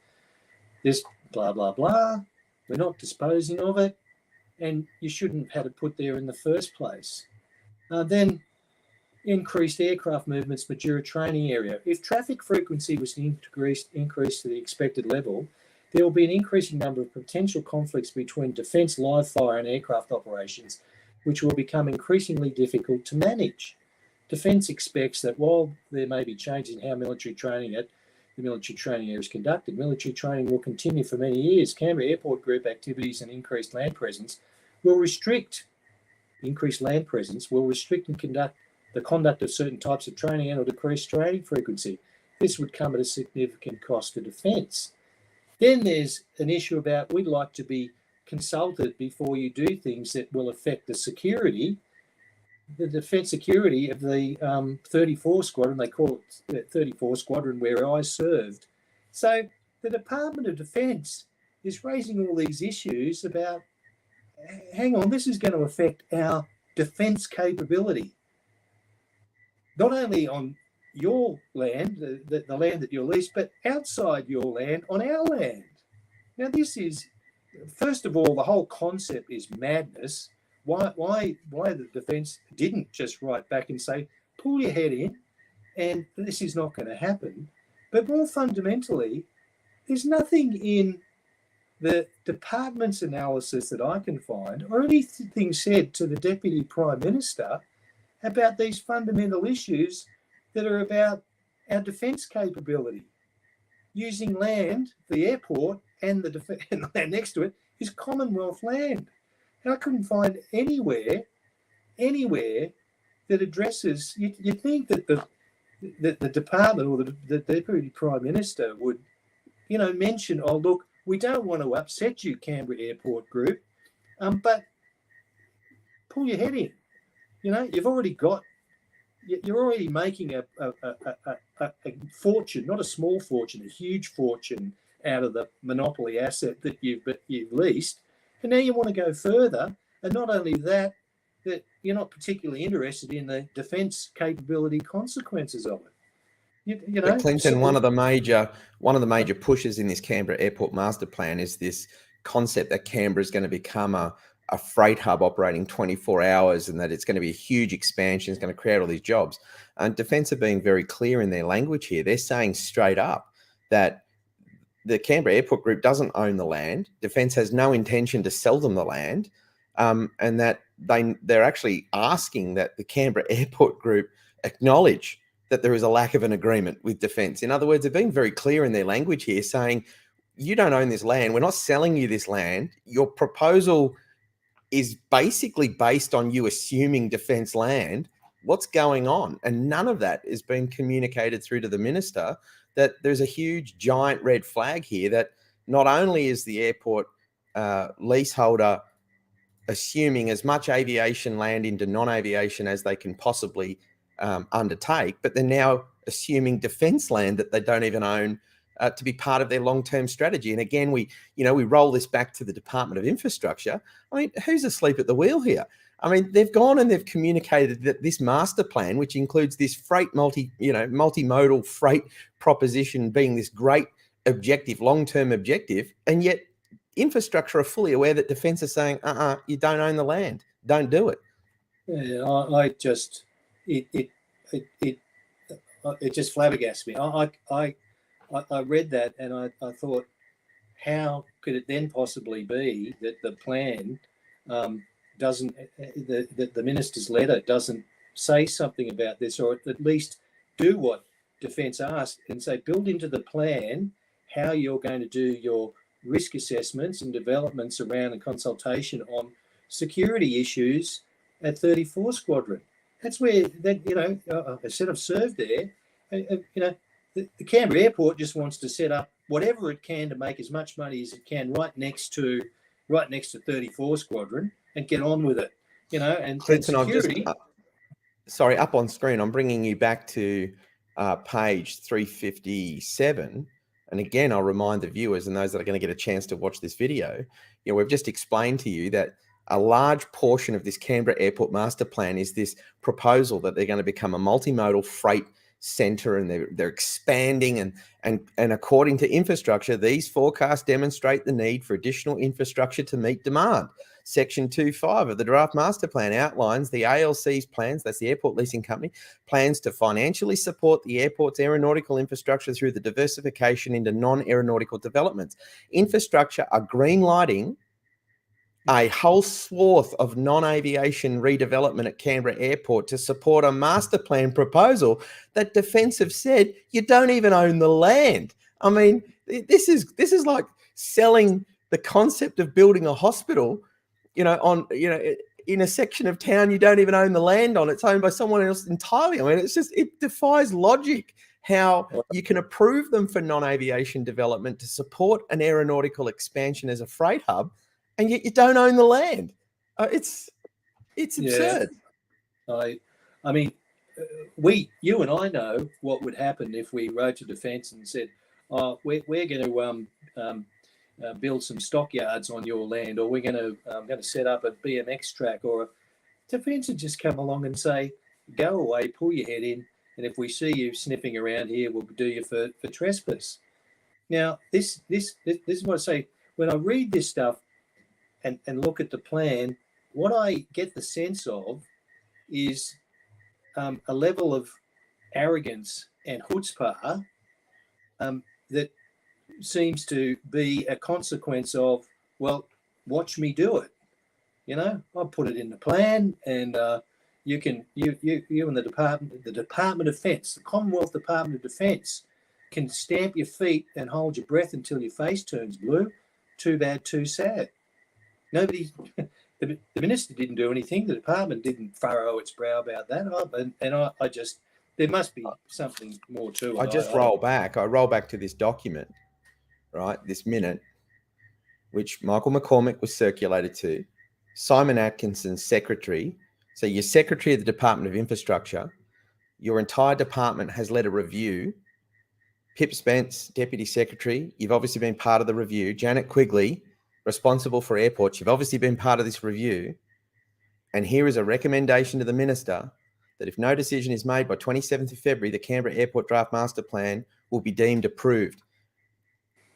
There's blah, blah, blah. We're not disposing of it, and you shouldn't have had it put there in the first place. Then increased aircraft movements, Majura training area. If traffic frequency was increased to the expected level, there will be an increasing number of potential conflicts between defence, live fire and aircraft operations, which will become increasingly difficult to manage. Defence expects that while there may be changes in how military training at the military training area is conducted, military training will continue for many years. Canberra Airport Group activities and increased land presence will restrict and conduct the conduct of certain types of training and or decrease training frequency. This would come at a significant cost to defence. Then there's an issue about we'd like to be consulted before you do things that will affect the security, the defence security of the 34 Squadron. They call it the 34 Squadron where I served. So the Department of Defence is raising all these issues about, hang on, this is going to affect our defence capability, not only on your land, the land that you're leased, but outside your land, on our land. Now, this is, first of all, the whole concept is madness. Why the defence didn't just write back and say, pull your head in, and this is not going to happen. But more fundamentally, there's nothing in the department's analysis that I can find, or anything said to the Deputy Prime Minister about these fundamental issues that are about our defence capability. Using land, the airport, and the land next to it is Commonwealth land. And I couldn't find anywhere that addresses. You think that the department or the Deputy Prime Minister would, mention, oh look, we don't want to upset you, Canberra Airport Group, but pull your head in. You've already got. You're already making a fortune, not a small fortune, a huge fortune out of the monopoly asset that you've leased. And now you want to go further. And not only that, that you're not particularly interested in the defence capability consequences of it. Clinton, one of the major pushes in this Canberra Airport Masterplan is this concept that Canberra is going to become a freight hub operating 24 hours, and that it's going to be a huge expansion. It's going to create all these jobs. And Defence are being very clear in their language here. They're saying straight up that the Canberra Airport Group doesn't own the land. Defence has no intention to sell them the land, and that they're actually asking that the Canberra Airport Group acknowledge that there is a lack of an agreement with Defence. In other words, they're being very clear in their language here, saying, you don't own this land. We're not selling you this land. Your proposal is basically based on you assuming defence land. What's going on? And none of that is being communicated through to the minister, that there's a huge giant red flag here, that not only is the airport leaseholder assuming as much aviation land into non-aviation as they can possibly undertake, but they're now assuming defence land that they don't even own to be part of their long-term strategy. And again, we roll this back to the Department of Infrastructure. I mean, who's asleep at the wheel here? I mean, they've gone and they've communicated that this master plan, which includes this freight multimodal freight proposition being this great objective, long-term objective, and yet infrastructure are fully aware that Defence are saying, you don't own the land, don't do it. Yeah, it just flabbergasted me. I read that and I thought, how could it then possibly be that the plan doesn't, that the minister's letter doesn't say something about this, or at least do what Defence asked and say, build into the plan how you're going to do your risk assessments and developments around a consultation on security issues at 34 Squadron. That's where I said I've served there. The Canberra Airport just wants to set up whatever it can to make as much money as it can right next to 34 Squadron and get on with it. And Clinton, security. Up on screen, I'm bringing you back to page 357. And again, I'll remind the viewers and those that are going to get a chance to watch this video, we've just explained to you that a large portion of this Canberra Airport Master Plan is this proposal that they're going to become a multimodal freight centre, and they're expanding, and according to infrastructure, these forecasts demonstrate the need for additional infrastructure to meet demand. Section 2.5 of the draft master plan outlines the ALC's plans, that's the airport leasing company, plans to financially support the airport's aeronautical infrastructure through the diversification into non-aeronautical developments. Infrastructure are green lighting a whole swath of non-aviation redevelopment at Canberra Airport to support a master plan proposal that Defence have said you don't even own the land. I mean, this is like selling the concept of building a hospital, in a section of town you don't even own the land on. It's owned by someone else entirely. I mean, it defies logic how you can approve them for non-aviation development to support an aeronautical expansion as a freight hub, and yet you don't own the land. It's absurd. I mean, you and I know what would happen if we wrote to Defence and said, "Oh, we're going to build some stockyards on your land, or we're going to set up a BMX track." Or Defence would just come along and say, "Go away, pull your head in, and if we see you sniffing around here, we'll do you for trespass." Now, this is what I say when I read this stuff. And look at the plan, what I get the sense of is a level of arrogance and chutzpah that seems to be a consequence of, well, watch me do it. I'll put it in the plan, and you and the Department of Defence, the Commonwealth Department of Defence, can stamp your feet and hold your breath until your face turns blue. Too bad, too sad. Nobody, the minister didn't do anything. The department didn't furrow its brow about that. I just, there must be something more to it. I roll back to this document, right? This minute, which Michael McCormack was circulated to, Simon Atkinson's secretary. So your secretary of the Department of Infrastructure, your entire department has led a review. Pip Spence, deputy secretary, you've obviously been part of the review. Janet Quigley, responsible for airports, you've obviously been part of this review. And here is a recommendation to the minister that if no decision is made by 27th of February, the Canberra Airport Draft Master Plan will be deemed approved.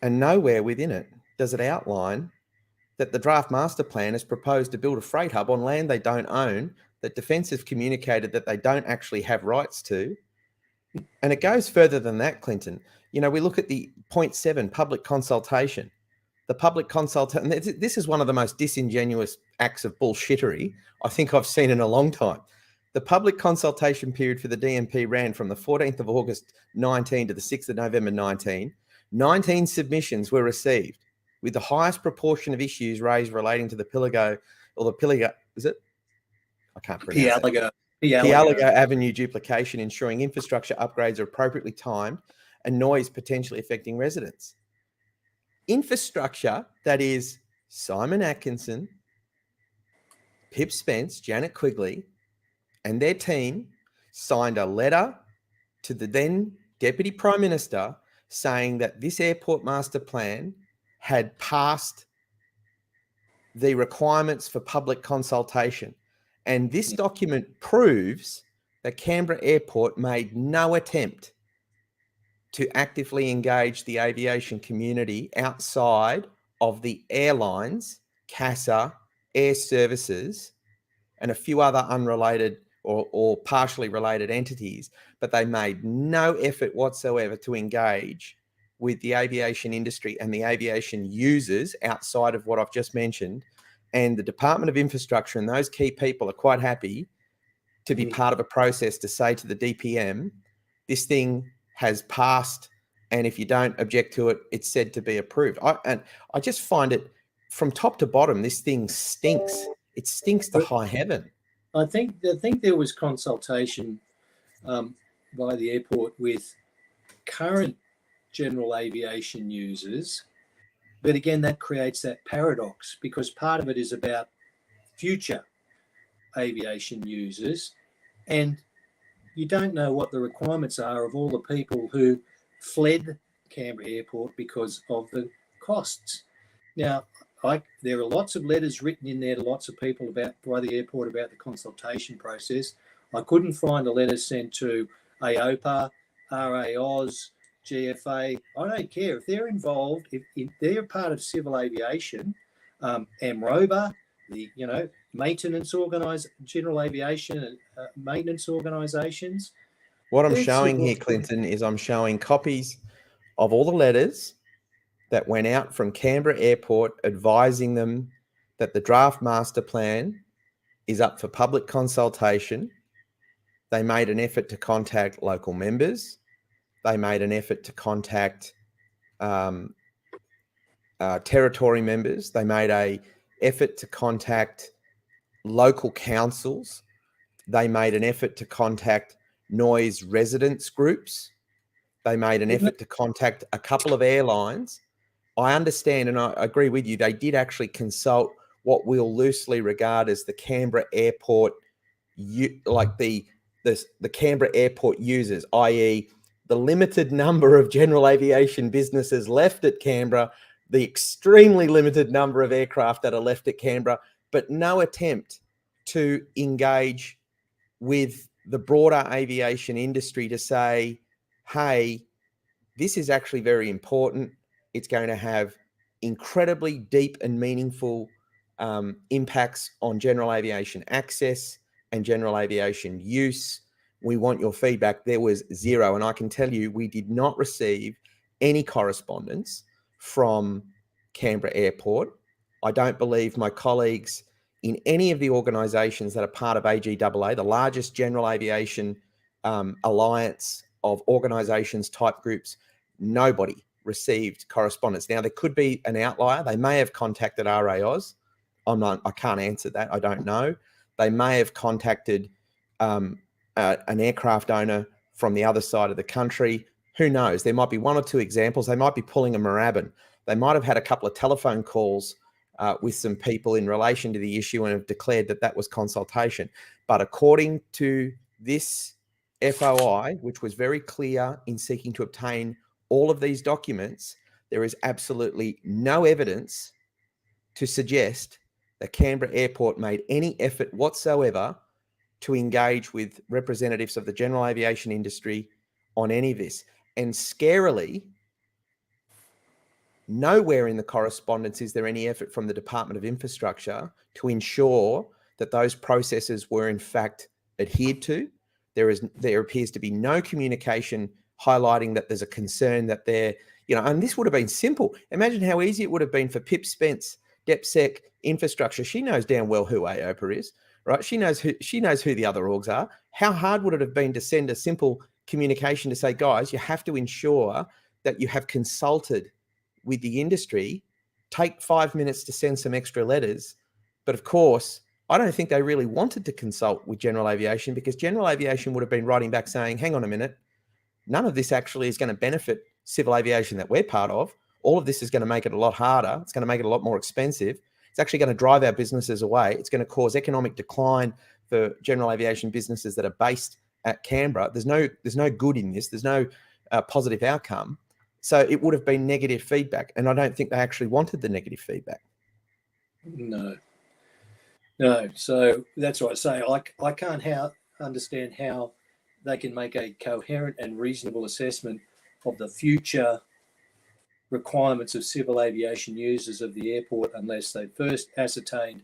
And nowhere within it does it outline that the Draft Master Plan has proposed to build a freight hub on land they don't own, that Defence have communicated that they don't actually have rights to. And it goes further than that, Clinton. We look at the point 7, public consultation. The public consultation, this is one of the most disingenuous acts of bullshittery I think I've seen in a long time. The public consultation period for the DMP ran from the 14th of August 19 to the 6th of November 19. 19 submissions were received, with the highest proportion of issues raised relating to the Pillago, is it? I can't pronounce it. Pialago Avenue duplication, ensuring infrastructure upgrades are appropriately timed, and noise potentially affecting residents. Infrastructure, that is Simon Atkinson, Pip Spence, Janet Quigley, and their team signed a letter to the then Deputy Prime Minister saying that this airport master plan had passed the requirements for public consultation. And this document proves that Canberra Airport made no attempt to actively engage the aviation community outside of the airlines, CASA, Air Services, and a few other unrelated or partially related entities, but they made no effort whatsoever to engage with the aviation industry and the aviation users outside of what I've just mentioned. And the Department of Infrastructure and those key people are quite happy to be part of a process to say to the DPM, this thing has passed, and if you don't object to it, it's said to be approved. I just find it, from top to bottom, this thing stinks. It stinks to high heaven. I think there was consultation by the airport with current general aviation users, but again, that creates that paradox because part of it is about future aviation users, and you don't know what the requirements are of all the people who fled Canberra Airport because of the costs. Now, there are lots of letters written in there to lots of people by the airport about the consultation process. I couldn't find a letter sent to AOPA, RAOS, GFA. I don't care if they're involved. If they're part of civil aviation, MROBA, the maintenance general aviation maintenance organisations. What I'm showing here, Clinton, is I'm showing copies of all the letters that went out from Canberra Airport advising them that the draft master plan is up for public consultation. They made an effort to contact local members. They made an effort to contact territory members. They made an effort to contact local councils. They made an effort to contact noise residents groups. They made an effort to contact a couple of airlines. I understand, and I agree with you, they did actually consult what we'll loosely regard as the Canberra Airport, like the Canberra Airport users, i.e. the limited number of general aviation businesses left at Canberra, the extremely limited number of aircraft that are left at Canberra, but no attempt to engage with the broader aviation industry to say, hey, this is actually very important. It's going to have incredibly deep and meaningful impacts on general aviation access and general aviation use. We want your feedback. There was zero. And I can tell you, we did not receive any correspondence from Canberra Airport. I don't believe my colleagues in any of the organisations that are part of AGAA, the largest general aviation alliance of organisations, type groups, nobody received correspondence. Now, there could be an outlier. They may have contacted RAOS. I can't answer that. I don't know. They may have contacted an aircraft owner from the other side of the country. Who knows? There might be one or two examples. They might be pulling a Moorabbin. They might have had a couple of telephone calls with some people in relation to the issue and have declared that that was consultation. But according to this FOI, which was very clear in seeking to obtain all of these documents, there is absolutely no evidence to suggest that Canberra Airport made any effort whatsoever to engage with representatives of the general aviation industry on any of this. And scarily, nowhere in the correspondence is there any effort from the Department of Infrastructure to ensure that those processes were in fact adhered to. There appears to be no communication highlighting that there's a concern that they're, and this would have been simple. Imagine how easy it would have been for Pip Spence, DepSec Infrastructure. She knows damn well who AOPA is, right? She knows who the other orgs are. How hard would it have been to send a simple communication to say, guys, you have to ensure that you have consulted with the industry. Take 5 minutes to send some extra letters. But of course, I don't think they really wanted to consult with general aviation, because general aviation would have been writing back saying, hang on a minute, none of this actually is going to benefit civil aviation that we're part of. All of this is going to make it a lot harder. It's going to make it a lot more expensive. It's actually going to drive our businesses away. It's going to cause economic decline for general aviation businesses that are based at Canberra. There's no good in this. There's no positive outcome. So it would have been negative feedback. And I don't think they actually wanted the negative feedback. No. So that's what I say. I can't understand how they can make a coherent and reasonable assessment of the future requirements of civil aviation users of the airport unless they first ascertained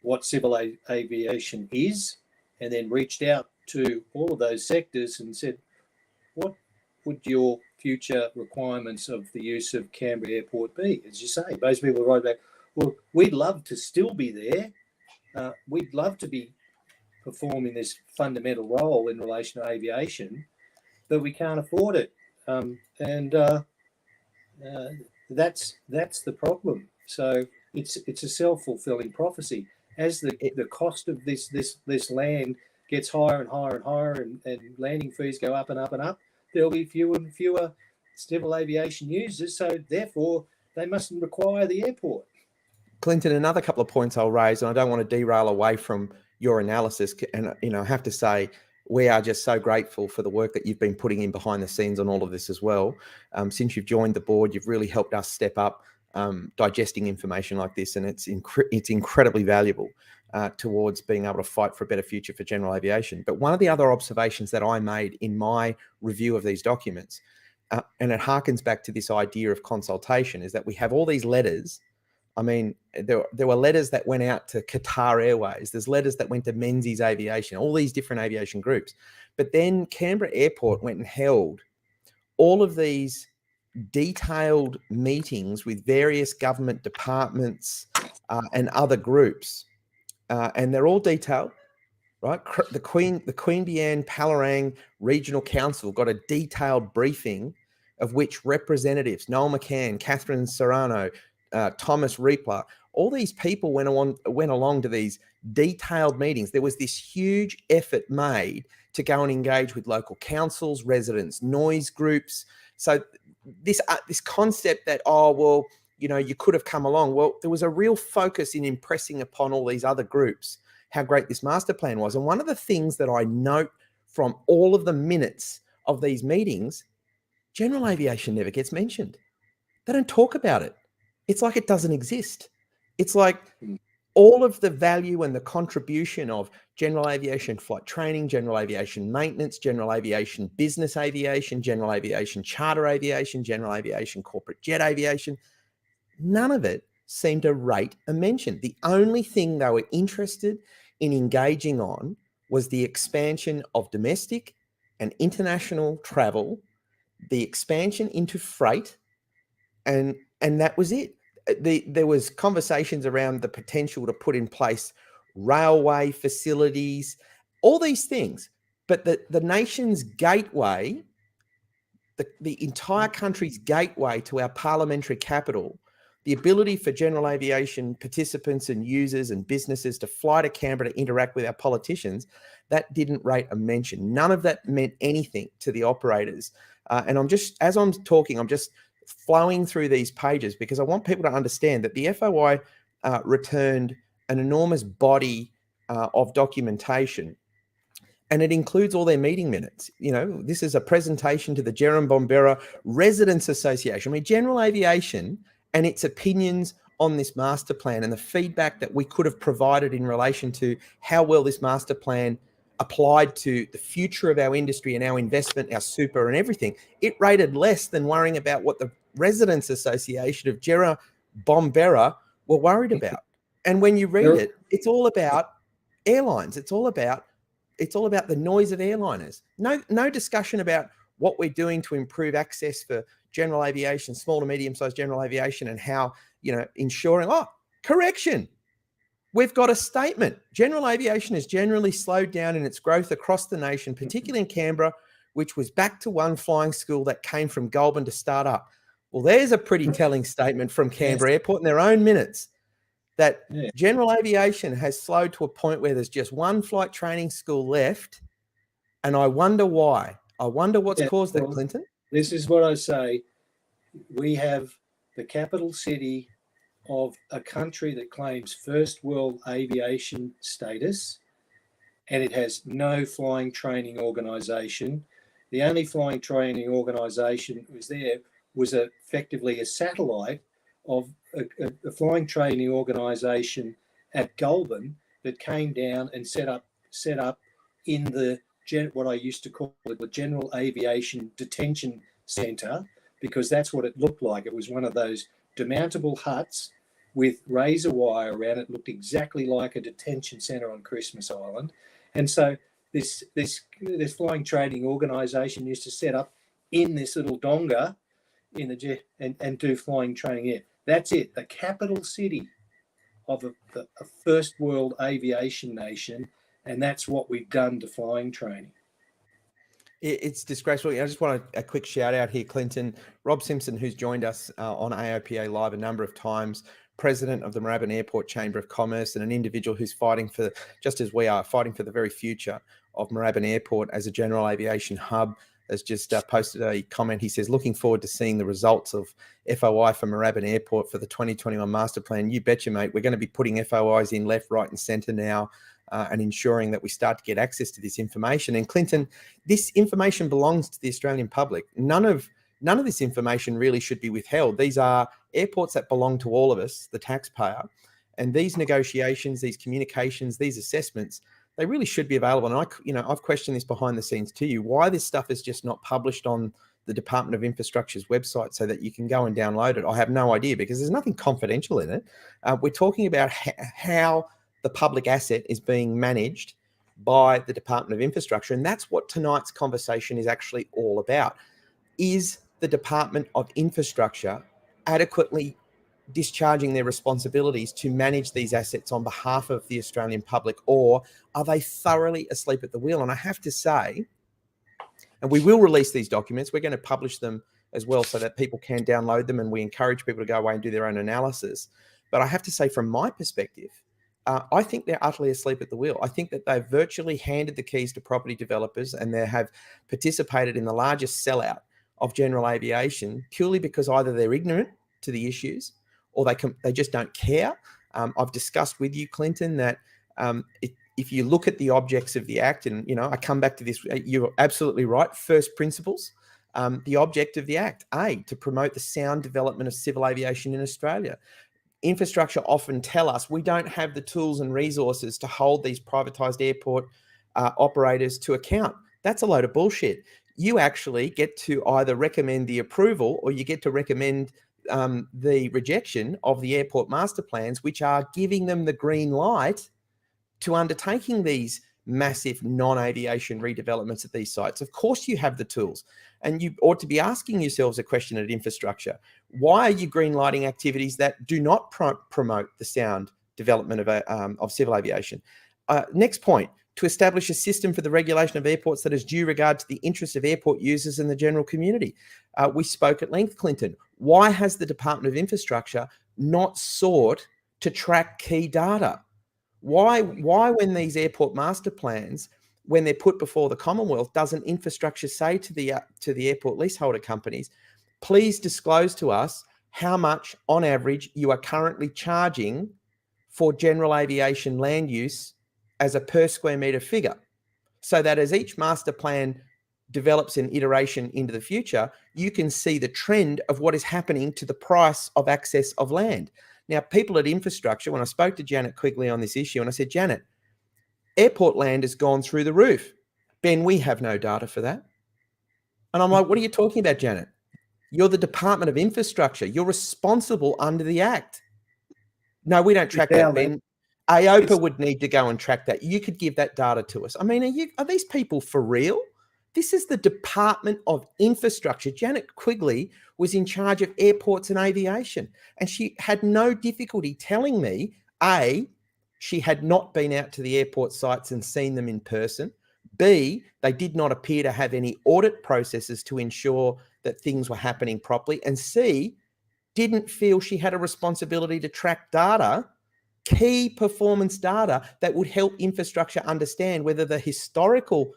what civil aviation is, and then reached out to all of those sectors and said, what would your future requirements of the use of Canberra Airport be? As you say, most people write back, well, we'd love to still be there. We'd love to be performing this fundamental role in relation to aviation, but we can't afford it. That's the problem. So it's a self-fulfilling prophecy. As the cost of this land gets higher and higher and higher, and landing fees go up and up and up, there'll be fewer and fewer civil aviation users. So therefore, they mustn't require the airport. Clinton, another couple of points I'll raise, and I don't want to derail away from your analysis. And I have to say, we are just so grateful for the work that you've been putting in behind the scenes on all of this as well. Since you've joined the board, you've really helped us step up digesting information like this, and it's incredibly valuable towards being able to fight for a better future for general aviation. But one of the other observations that I made in my review of these documents, and it harkens back to this idea of consultation, is that we have all these letters. I mean, there were letters that went out to Qatar Airways. There's letters that went to Menzies Aviation, all these different aviation groups. But then Canberra Airport went and held all of these detailed meetings with various government departments and other groups. And they're all detailed, right? The Queanbeyan Palerang Regional Council got a detailed briefing of which representatives, Noel McCann, Catherine Serrano, Thomas Riepler, all these people went along to these detailed meetings. There was this huge effort made to go and engage with local councils, residents, noise groups. So this concept that, oh, well, you know, you could have come along. Well, there was a real focus in impressing upon all these other groups how great this master plan was. And one of the things that I note from all of the minutes of these meetings, general aviation never gets mentioned. They don't talk about it. It's like it doesn't exist. It's like all of the value and the contribution of general aviation flight training, general aviation maintenance, general aviation business aviation, general aviation charter aviation, general aviation corporate jet aviation, none of it seemed to rate a mention. The only thing they were interested in engaging on was the expansion of domestic and international travel, the expansion into freight, and that was it. There was conversations around the potential to put in place railway facilities, all these things. But the nation's gateway, the entire country's gateway to our parliamentary capital, the ability for general aviation participants and users and businesses to fly to Canberra to interact with our politicians, that didn't rate a mention. None of that meant anything to the operators. And as I'm talking, I'm just flowing through these pages because I want people to understand that the FOI returned an enormous body of documentation, and it includes all their meeting minutes. You know, this is a presentation to the Jerram-Bombera Residents Association. I mean, general aviation and its opinions on this master plan and the feedback that we could have provided in relation to how well this master plan applied to the future of our industry and our investment, our super and everything, it rated less than worrying about what the Residents Association of Jerram-Bombera were worried about. And when you read it, it's all about airlines. It's all about the noise of airliners. No discussion about what we're doing to improve access for general aviation, small to medium-sized general aviation, and how, you know, ensuring, correction. We've got a statement. General aviation has generally slowed down in its growth across the nation, particularly in Canberra, which was back to one flying school that came from Goulburn to start up. Well, there's a pretty telling statement from Canberra Airport in their own minutes that general aviation has slowed to a point where there's just one flight training school left. And I wonder why. I wonder what's caused that, Clinton. This is what I say. We have the capital city of a country that claims first world aviation status, and it has no flying training organisation. The only flying training organisation was effectively a satellite of a flying training organisation at Goulburn that came down and set up in the what I used to call it the General Aviation Detention Centre, because that's what it looked like. It was one of those demountable huts with razor wire around it. Looked exactly like a detention centre on Christmas Island. And so this flying training organisation used to set up in this little donga in the jet and do flying training here. That's it, the capital city of a first world aviation nation, and that's what we've done to flying training. It's disgraceful. I just want a quick shout out here, Clinton. Rob Simpson, who's joined us on AOPA Live a number of times, president of the Moorabbin Airport Chamber of Commerce, and an individual who's fighting for, just as we are, fighting for the very future of Moorabbin Airport as a general aviation hub, has just posted a comment. He says, looking forward to seeing the results of FOI for Moorabbin Airport for the 2021 master plan. You betcha, mate. We're going to be putting FOIs in left, right and centre now and ensuring that we start to get access to this information. And Clinton, this information belongs to the Australian public. None of None of this information really should be withheld. These are airports that belong to all of us, the taxpayer, and these negotiations, these communications, these assessments, they really should be available. And I've questioned this behind the scenes to you, why this stuff is just not published on the Department of Infrastructure's website so that you can go and download it. I have no idea, because there's nothing confidential in it. We're talking about how the public asset is being managed by the Department of Infrastructure. And that's what tonight's conversation is actually all about. Is the Department of Infrastructure adequately discharging their responsibilities to manage these assets on behalf of the Australian public, or are they thoroughly asleep at the wheel? And I have to say, and we will release these documents, we're going to publish them as well so that people can download them, and we encourage people to go away and do their own analysis. But I have to say, from my perspective, I think they're utterly asleep at the wheel. I think that they've virtually handed the keys to property developers, and they have participated in the largest sellout of general aviation purely because either they're ignorant to the issues or they just don't care. I've discussed with you, Clinton, that if you look at the objects of the Act, and I come back to this, you're absolutely right. First principles, the object of the Act, to promote the sound development of civil aviation in Australia. Infrastructure often tell us we don't have the tools and resources to hold these privatised airport operators to account. That's a load of bullshit. You actually get to either recommend the approval, or you get to recommend the rejection of the airport master plans, which are giving them the green light to undertaking these massive non-aviation redevelopments at these sites. Of course you have the tools, and you ought to be asking yourselves a question at Infrastructure. Why are you green-lighting activities that do not promote the sound development of civil aviation? Next point, to establish a system for the regulation of airports that is due regard to the interests of airport users and the general community. We spoke at length, Clinton. Why has the Department of Infrastructure not sought to track key data? Why when these airport master plans, when they're put before the Commonwealth, doesn't Infrastructure say to the airport leaseholder companies, please disclose to us how much on average you are currently charging for general aviation land use as a per square metre figure, so that as each master plan develops an iteration into the future, you can see the trend of what is happening to the price of access of land. Now, people at Infrastructure, when I spoke to Janet Quigley on this issue, and I said, Janet, airport land has gone through the roof. Ben, we have no data for that. And I'm like, what are you talking about, Janet? You're the Department of Infrastructure. You're responsible under the Act. No, we don't track that, Ben. AOPA would need to go and track that. You could give that data to us. I mean, are these people for real? This is the Department of Infrastructure. Janet Quigley was in charge of airports and aviation, and she had no difficulty telling me, A, she had not been out to the airport sites and seen them in person. B, they did not appear to have any audit processes to ensure that things were happening properly. And C, didn't feel she had a responsibility to track data, key performance data that would help Infrastructure understand whether the historically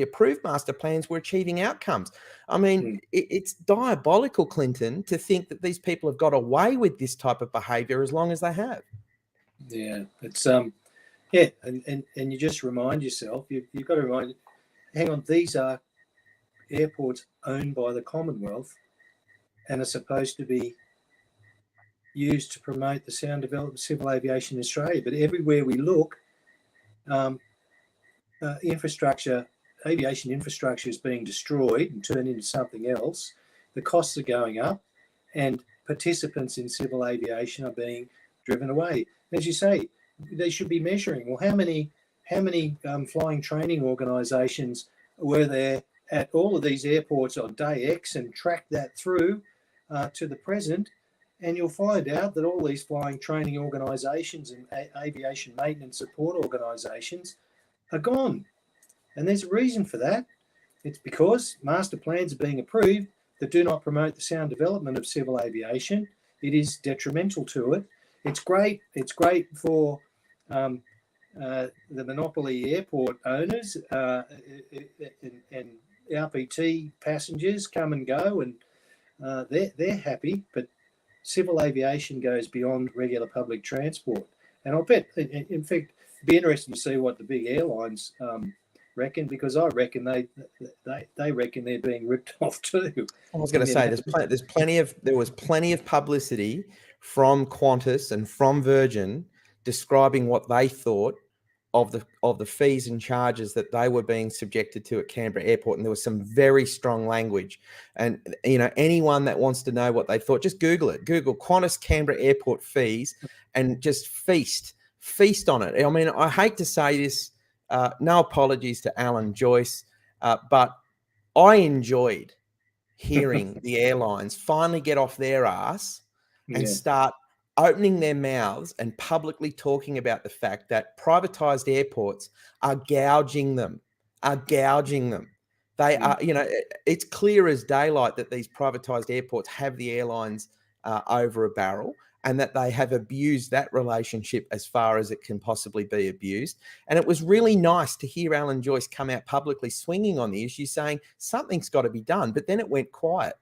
approved master plans were achieving outcomes. I mean, it's diabolical, Clinton, to think that these people have got away with this type of behaviour as long as they have. Yeah, it's and you just remind yourself, you've got to remind, hang on, these are airports owned by the Commonwealth and are supposed to be used to promote the sound development of civil aviation in Australia. But everywhere we look, aviation infrastructure is being destroyed and turned into something else. The costs are going up, and participants in civil aviation are being driven away. As you say, they should be measuring. Well, how many flying training organisations were there at all of these airports on day X, and track that through to the present? And you'll find out that all these flying training organisations and aviation maintenance support organisations are gone. And there's a reason for that. It's because master plans are being approved that do not promote the sound development of civil aviation. It is detrimental to it. It's great for the monopoly airport owners and RPT passengers come and go, and they're happy, but civil aviation goes beyond regular public transport. And I'll bet, in fact, it'd be interesting to see what the big airlines reckon? Because I reckon they reckon they're being ripped off too. I was going to say there was plenty of publicity from Qantas and from Virgin describing what they thought of the fees and charges that they were being subjected to at Canberra Airport, and there was some very strong language. And anyone that wants to know what they thought, just Google it. Google Qantas Canberra Airport fees and just feast on it. I mean, I hate to say this. No apologies to Alan Joyce, but I enjoyed hearing the airlines finally get off their ass and start opening their mouths and publicly talking about the fact that privatized airports are gouging them. They are, it's clear as daylight that these privatized airports have the airlines over a barrel, and that they have abused that relationship as far as it can possibly be abused. And it was really nice to hear Alan Joyce come out publicly swinging on the issue, saying something's got to be done. But then it went quiet,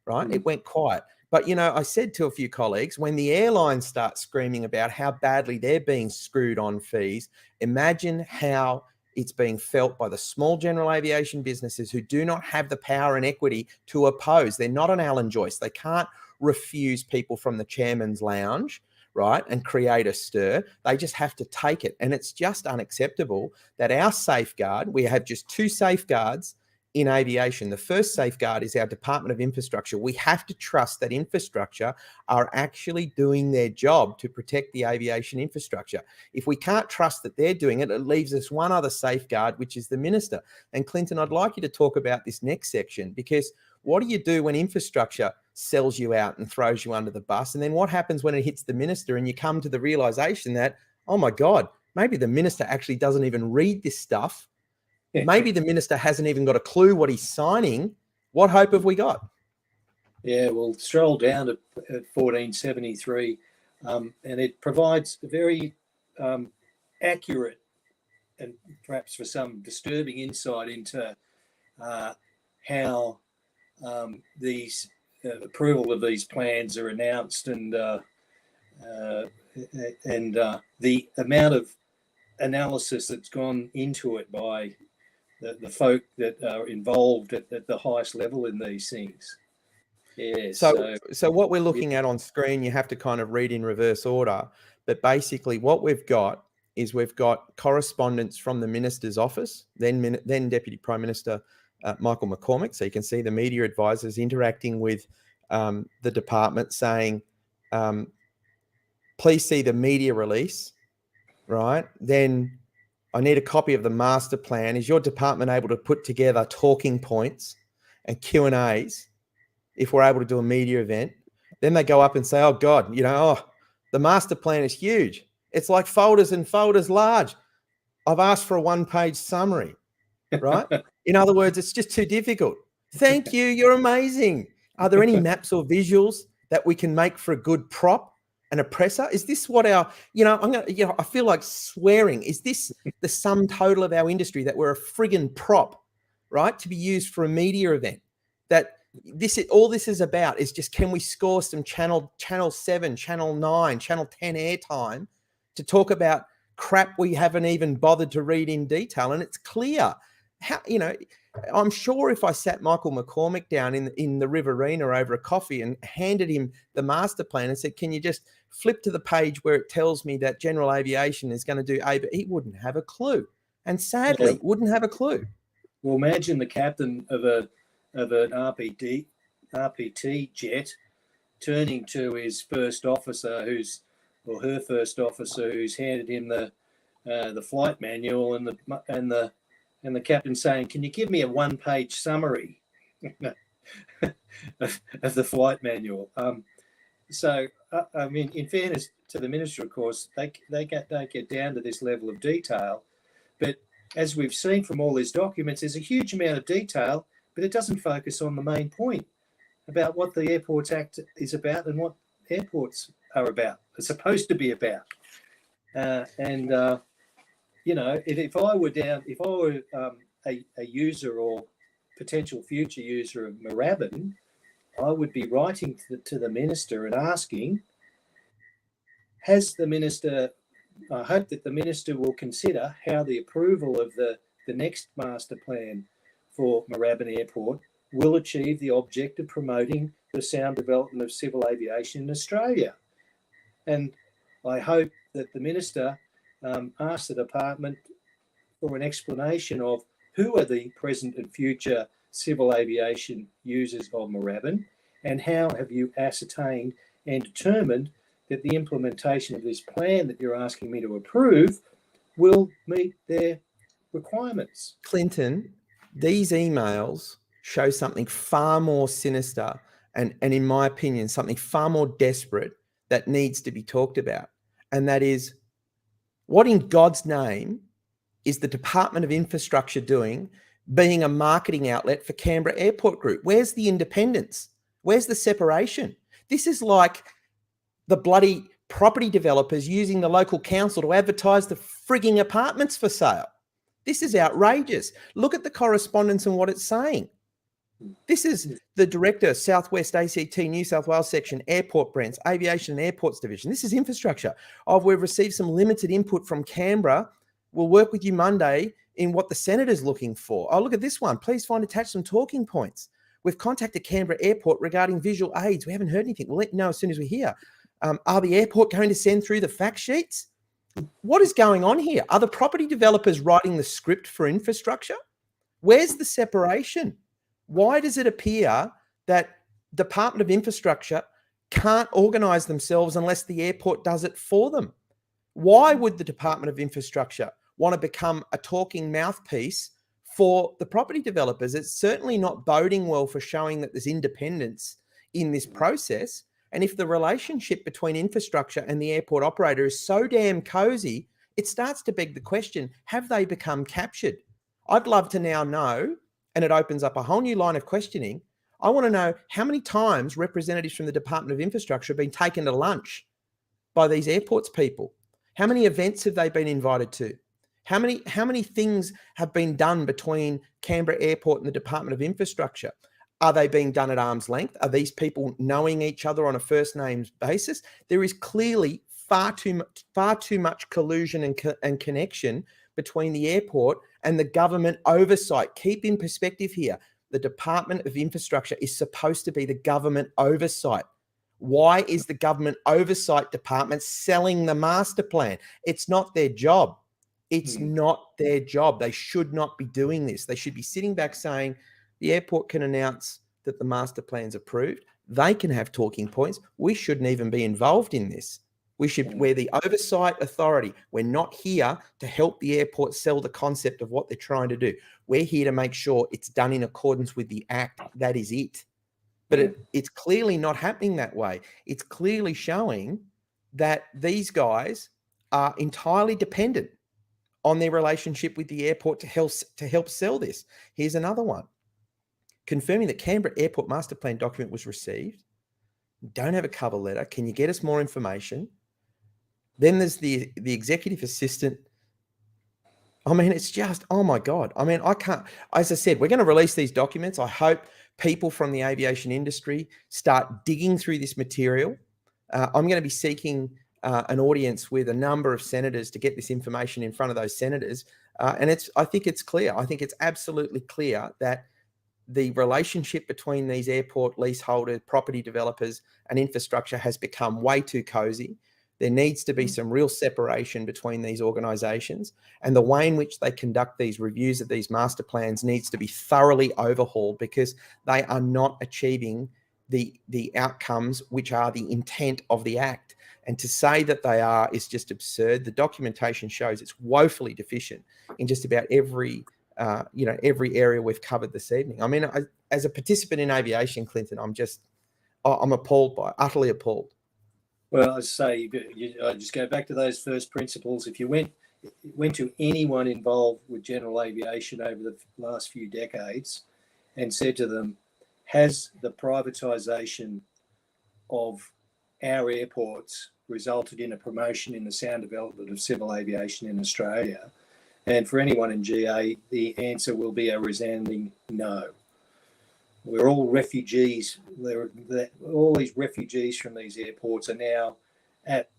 right? It went quiet. But, I said to a few colleagues, when the airlines start screaming about how badly they're being screwed on fees, imagine how it's being felt by the small general aviation businesses who do not have the power and equity to oppose. They're not an Alan Joyce. They can't refuse people from the chairman's lounge, right, and create a stir. They just have to take it. And it's just unacceptable that our safeguard, we have just two safeguards in aviation. The first safeguard is our Department of Infrastructure. We have to trust that infrastructure are actually doing their job to protect the aviation infrastructure. If we can't trust that they're doing it, it leaves us one other safeguard, which is the minister. And Clinton, I'd like you to talk about this next section, because what do you do when infrastructure sells you out and throws you under the bus? And then what happens when it hits the minister and you come to the realization that, oh my God, maybe the minister actually doesn't even read this stuff. Maybe the minister hasn't even got a clue what he's signing. What hope have we got? Yeah, well, stroll down at 1473 and it provides a very accurate and perhaps for some disturbing insight into how these approval of these plans are announced, and the amount of analysis that's gone into it by the folk that are involved at the highest level in these things. Yeah. So what we're looking at on screen, you have to kind of read in reverse order. But basically, what we've got is we've got correspondence from the minister's office, then Deputy Prime Minister Michael McCormack. So you can see the media advisors interacting with the department, saying, please see the media release, right? Then I need a copy of the master plan. Is your department able to put together talking points and Q&As if we're able to do a media event? Then they go up and say, oh God, the master plan is huge. It's like folders and folders large. I've asked for a one-page summary, right? In other words, it's just too difficult. Thank you. You're amazing. Are there any maps or visuals that we can make for a good prop and a presser? Is this what our, I feel like swearing. Is this the sum total of our industry, that we're a friggin' prop, right? To be used for a media event? That all this is about is just, can we score some channel 7, channel 9, channel 10 airtime to talk about crap we haven't even bothered to read in detail? And it's clear how, I'm sure if I sat Michael McCormack down in the Riverina over a coffee and handed him the master plan and said, can you just flip to the page where it tells me that general aviation is going to do A, but he wouldn't have a clue. And sadly, wouldn't have a clue. Well, imagine the captain of an RPT jet turning to his first officer her first officer who's handed him the flight manual, and the captain saying, can you give me a one-page summary of the flight manual? I mean, in fairness to the minister, of course, they don't get down to this level of detail. But as we've seen from all these documents, there's a huge amount of detail, but it doesn't focus on the main point about what the Airports Act is about and what airports are about, are supposed to be about. If I were a user or potential future user of Moorabbin, I would be writing to the minister and asking, I hope that the minister will consider how the approval of the the next master plan for Moorabbin Airport will achieve the object of promoting the sound development of civil aviation in Australia. And I hope that the Minister asks the department for an explanation of who are the present and future civil aviation users of Moorabbin, and how have you ascertained and determined that the implementation of this plan that you're asking me to approve will meet their requirements? Clinton, these emails show something far more sinister and in my opinion, something far more desperate that needs to be talked about. And that is, what in God's name is the Department of Infrastructure doing being a marketing outlet for Canberra Airport Group? Where's the independence? Where's the separation? This is like the bloody property developers using the local council to advertise the frigging apartments for sale. This is outrageous. Look at the correspondence and what it's saying. This is the Director, Southwest ACT, New South Wales Section, Airport Brands, Aviation and Airports Division. This is infrastructure. We've received some limited input from Canberra. We'll work with you Monday in what the Senator's looking for. Oh, look at this one. Please find attached some talking points. We've contacted Canberra Airport regarding visual aids. We haven't heard anything. We'll let you know as soon as we hear. Are the airport going to send through the fact sheets? What is going on here? Are the property developers writing the script for infrastructure? Where's the separation? Why does it appear that Department of Infrastructure can't organise themselves unless the airport does it for them? Why would the Department of Infrastructure want to become a talking mouthpiece for the property developers? It's certainly not boding well for showing that there's independence in this process. And if the relationship between infrastructure and the airport operator is so damn cozy, it starts to beg the question, have they become captured? I'd love to now know, and it opens up a whole new line of questioning. I want to know how many times representatives from the Department of Infrastructure have been taken to lunch by these airports people. How many events have they been invited to? How many things have been done between Canberra Airport and the Department of Infrastructure? Are they being done at arm's length? Are these people knowing each other on a first names basis? There is clearly far too much collusion and connection between the airport and the government oversight. Keep in perspective here, the Department of Infrastructure is supposed to be the government oversight. Why is the government oversight department selling the master plan? It's not their job. It's not their job. They should not be doing this. They should be sitting back saying, the airport can announce that the master plan's approved. They can have talking points. We shouldn't even be involved in this. We're the oversight authority. We're not here to help the airport sell the concept of what they're trying to do. We're here to make sure it's done in accordance with the Act. That is it. But it's clearly not happening that way. It's clearly showing that these guys are entirely dependent on their relationship with the airport to help sell this. Here's another one. Confirming that Canberra Airport Masterplan document was received. Don't have a cover letter. Can you get us more information? Then there's the executive assistant. I mean, it's just, oh my God. I mean, I can't, as I said, we're going to release these documents. I hope people from the aviation industry start digging through this material. I'm going to be seeking an audience with a number of senators to get this information in front of those senators. And I think it's clear. I think it's absolutely clear that the relationship between these airport leaseholders, property developers, and infrastructure has become way too cozy. There needs to be some real separation between these organisations, and the way in which they conduct these reviews of these master plans needs to be thoroughly overhauled, because they are not achieving the outcomes which are the intent of the Act. And to say that they are is just absurd. The documentation shows it's woefully deficient in just about every area we've covered this evening. I mean, as a participant in aviation, Clinton, I'm appalled by it, utterly appalled. Well, I say, I just go back to those first principles. If you went to anyone involved with general aviation over the last few decades and said to them, has the privatisation of our airports resulted in a promotion in the sound development of civil aviation in Australia? And for anyone in GA, the answer will be a resounding no. We're all refugees. All these refugees from these airports are now at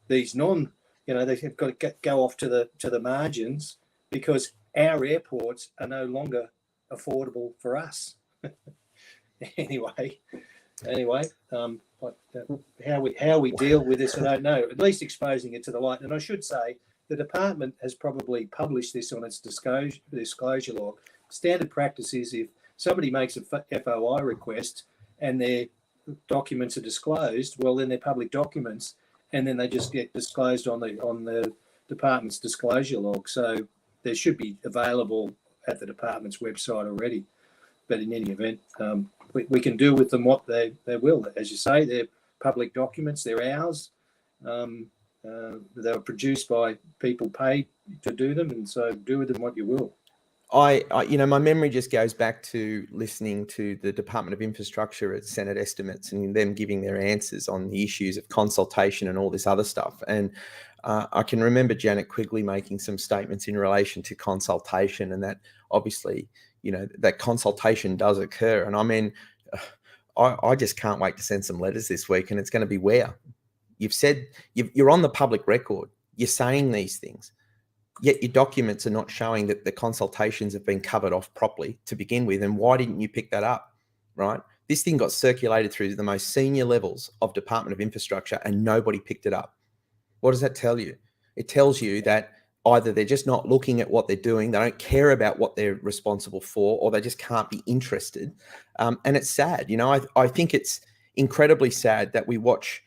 these they've got to go off to the margins, because our airports are no longer affordable for us. Anyway, how we deal with this, I don't know. At least exposing it to the light. And I should say, the department has probably published this on its disclosure log. Standard practice is if somebody makes a FOI request and their documents are disclosed, well, then they're public documents, and then they just get disclosed on the department's disclosure log. So they should be available at the department's website already. But in any event, we can do with them what they will. As you say, they're public documents, they're ours. They were produced by people paid to do them, and so do with them what you will. I my memory just goes back to listening to the Department of Infrastructure at Senate estimates and them giving their answers on the issues of consultation and all this other stuff. And I can remember Janet Quigley making some statements in relation to consultation, and that obviously, that consultation does occur. And I mean, I just can't wait to send some letters this week, and it's going to be where you've said you're on the public record, you're saying these things, yet your documents are not showing that the consultations have been covered off properly to begin with. And why didn't you pick that up, right? This thing got circulated through the most senior levels of Department of Infrastructure and nobody picked it up. What does that tell you? It tells you that either they're just not looking at what they're doing, they don't care about what they're responsible for, or they just can't be interested. And it's sad. I think it's incredibly sad that we watch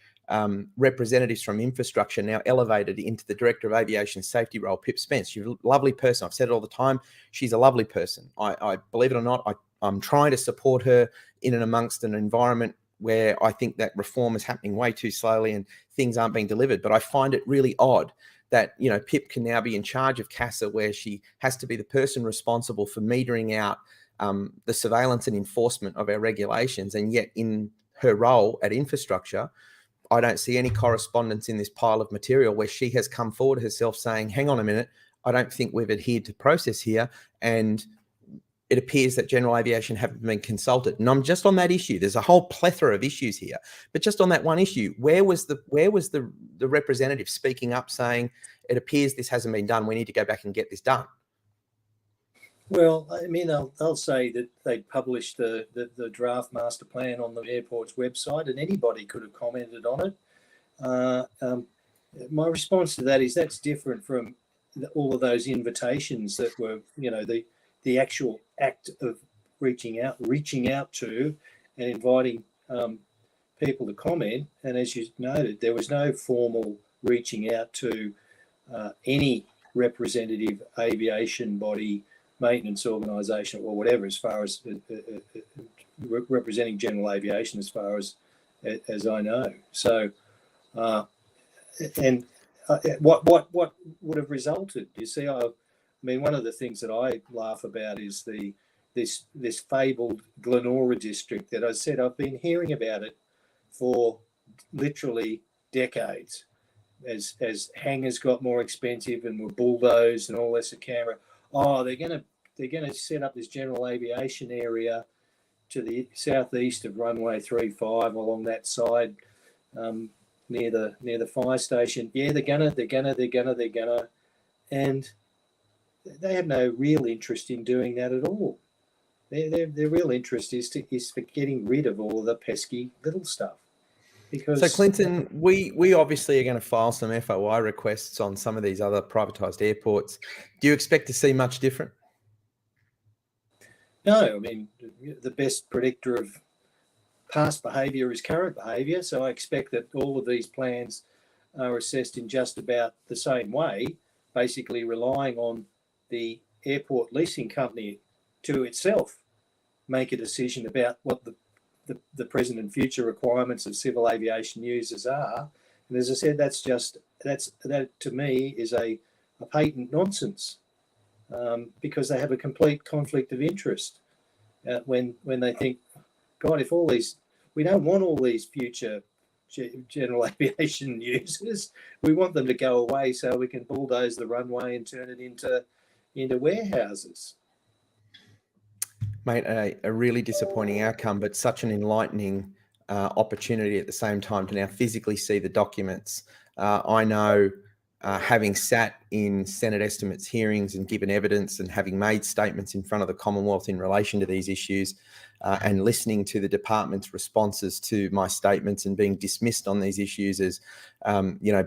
representatives from infrastructure now elevated into the Director of Aviation Safety role, Pip Spence. She's a lovely person. I've said it all the time. She's a lovely person. I believe it or not, I'm trying to support her in and amongst an environment where I think that reform is happening way too slowly and things aren't being delivered. But I find it really odd that, Pip can now be in charge of CASA, where she has to be the person responsible for metering out the surveillance and enforcement of our regulations. And yet in her role at infrastructure, I don't see any correspondence in this pile of material where she has come forward herself saying, hang on a minute, I don't think we've adhered to process here. And it appears that general aviation haven't been consulted. And I'm just on that issue. There's a whole plethora of issues here, but just on that one issue, where was the representative speaking up saying, it appears this hasn't been done, we need to go back and get this done? Well, I mean, they'll say that they published the draft master plan on the airport's website, and anybody could have commented on it. My response to that is that's different from all of those invitations that were, the actual act of reaching out to and inviting people to comment. And as you noted, there was no formal reaching out to any representative aviation body, maintenance organisation or whatever, as far as representing general aviation, as far as I know. So, what would have resulted? You see, I mean, one of the things that I laugh about is this fabled Glenora district that I said I've been hearing about it for literally decades. As hangars got more expensive and were bulldozed and all this at Canberra. Oh, they're gonna set up this general aviation area to the southeast of runway 35 along that side, near the fire station. Yeah, they're gonna, and they have no real interest in doing that at all. Their real interest is for getting rid of all of the pesky little stuff. Because so, Clinton, we obviously are going to file some FOI requests on some of these other privatised airports. Do you expect to see much different? No, I mean, the best predictor of past behaviour is current behaviour. So I expect that all of these plans are assessed in just about the same way, basically relying on the airport leasing company to itself make a decision about what the present and future requirements of civil aviation users are. And as I said, that to me is a patent nonsense, because they have a complete conflict of interest when they think, God, if all these, we don't want all these future general aviation users, we want them to go away so we can bulldoze the runway and turn it into warehouses. Mate, a really disappointing outcome, but such an enlightening opportunity at the same time to now physically see the documents. I know having sat in Senate estimates hearings and given evidence and having made statements in front of the Commonwealth in relation to these issues, and listening to the department's responses to my statements and being dismissed on these issues as,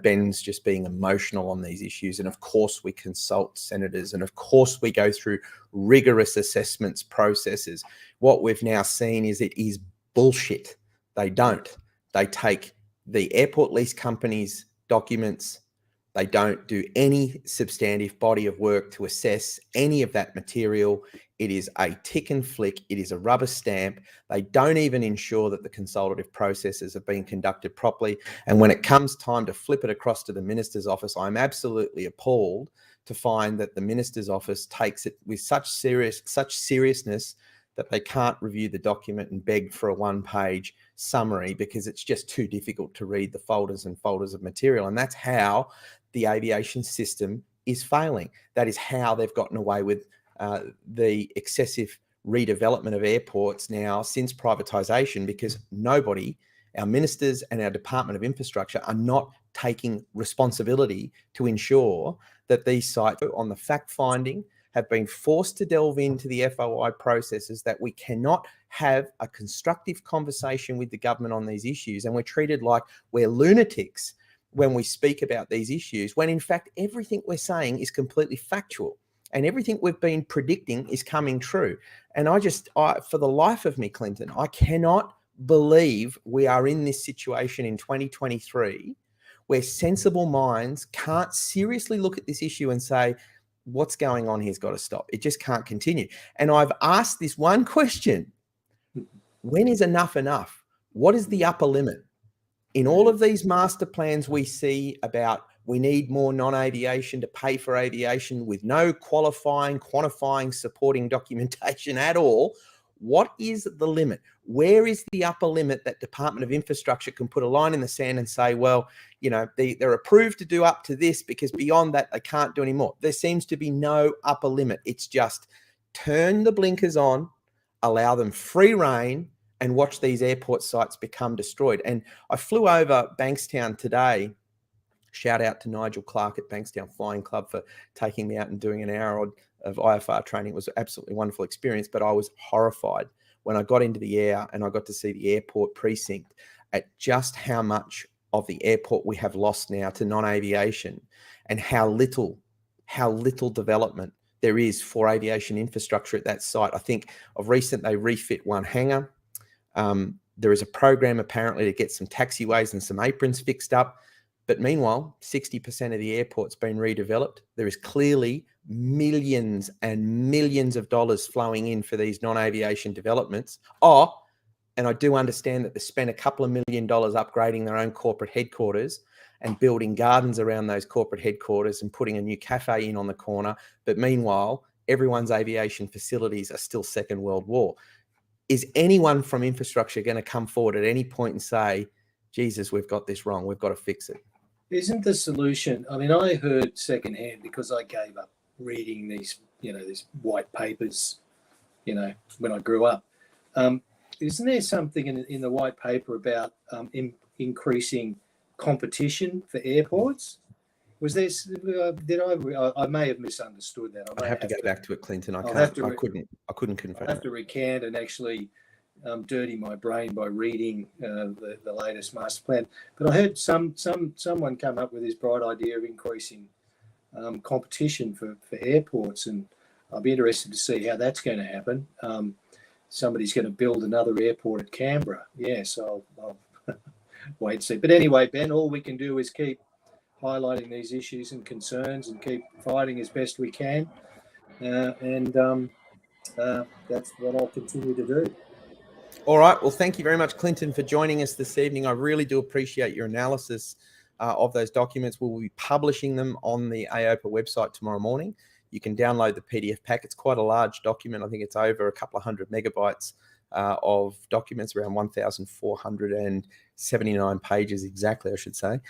Ben's just being emotional on these issues. And of course we consult senators, and of course we go through rigorous assessments processes. What we've now seen is it is bullshit. They don't. They take the airport lease company's documents. They don't do any substantive body of work to assess any of that material. It is a tick and flick. It is a rubber stamp. They don't even ensure that the consultative processes have been conducted properly. And when it comes time to flip it across to the minister's office, I'm absolutely appalled to find that the minister's office takes it with such seriousness that they can't review the document and beg for a one-page summary because it's just too difficult to read the folders and folders of material. And that's how the aviation system is failing. That is how they've gotten away with the excessive redevelopment of airports now since privatisation, because nobody, our ministers and our Department of Infrastructure, are not taking responsibility to ensure that these sites on the fact-finding have been forced to delve into the FOI processes, that we cannot have a constructive conversation with the government on these issues. And we're treated like we're lunatics when we speak about these issues, when in fact everything we're saying is completely factual and everything we've been predicting is coming true. And I for the life of me, Clinton, I cannot believe we are in this situation in 2023 where sensible minds can't seriously look at this issue and say, what's going on here's got to stop. It just can't continue. And I've asked this one question: when is enough enough? What is the upper limit? In all of these master plans we see about we need more non-aviation to pay for aviation with no qualifying, quantifying, supporting documentation at all. What is the limit? Where is the upper limit that Department of Infrastructure can put a line in the sand and say, well, they're approved to do up to this because beyond that, they can't do any more? There seems to be no upper limit. It's just turn the blinkers on, allow them free rein, and watch these airport sites become destroyed. And I flew over Bankstown today. Shout out to Nigel Clark at Bankstown Flying Club for taking me out and doing an hour of IFR training. It was an absolutely wonderful experience, but I was horrified when I got into the air and I got to see the airport precinct at just how much of the airport we have lost now to non-aviation, and how little development there is for aviation infrastructure at that site. I think of recent, they refit one hangar. There is a program apparently to get some taxiways and some aprons fixed up. But meanwhile, 60% of the airport's been redeveloped. There is clearly millions and millions of dollars flowing in for these non-aviation developments. And I do understand that they spent a couple of $1 million upgrading their own corporate headquarters and building gardens around those corporate headquarters and putting a new cafe in on the corner. But meanwhile, everyone's aviation facilities are still Second World War. Is anyone from infrastructure going to come forward at any point and say, Jesus, we've got this wrong, we've got to fix it? Isn't the solution, I heard secondhand because I gave up reading these white papers, when I grew up. Isn't there something in the white paper about increasing competition for airports? Was there? I may have misunderstood that. I have to go back to it, Clinton. I couldn't confirm. I have to recant and actually dirty my brain by reading the latest master plan. But I heard someone come up with this bright idea of increasing competition for airports, and I'll be interested to see how that's going to happen. Somebody's going to build another airport at Canberra. Yes, I'll wait and see. But anyway, Ben, all we can do is keep highlighting these issues and concerns and keep fighting as best we can. And that's what I'll continue to do. All right. Well, thank you very much, Clinton, for joining us this evening. I really do appreciate your analysis of those documents. We'll be publishing them on the AOPA website tomorrow morning. You can download the PDF pack. It's quite a large document. I think it's over a couple of hundred megabytes of documents, around 1,479 pages exactly, I should say.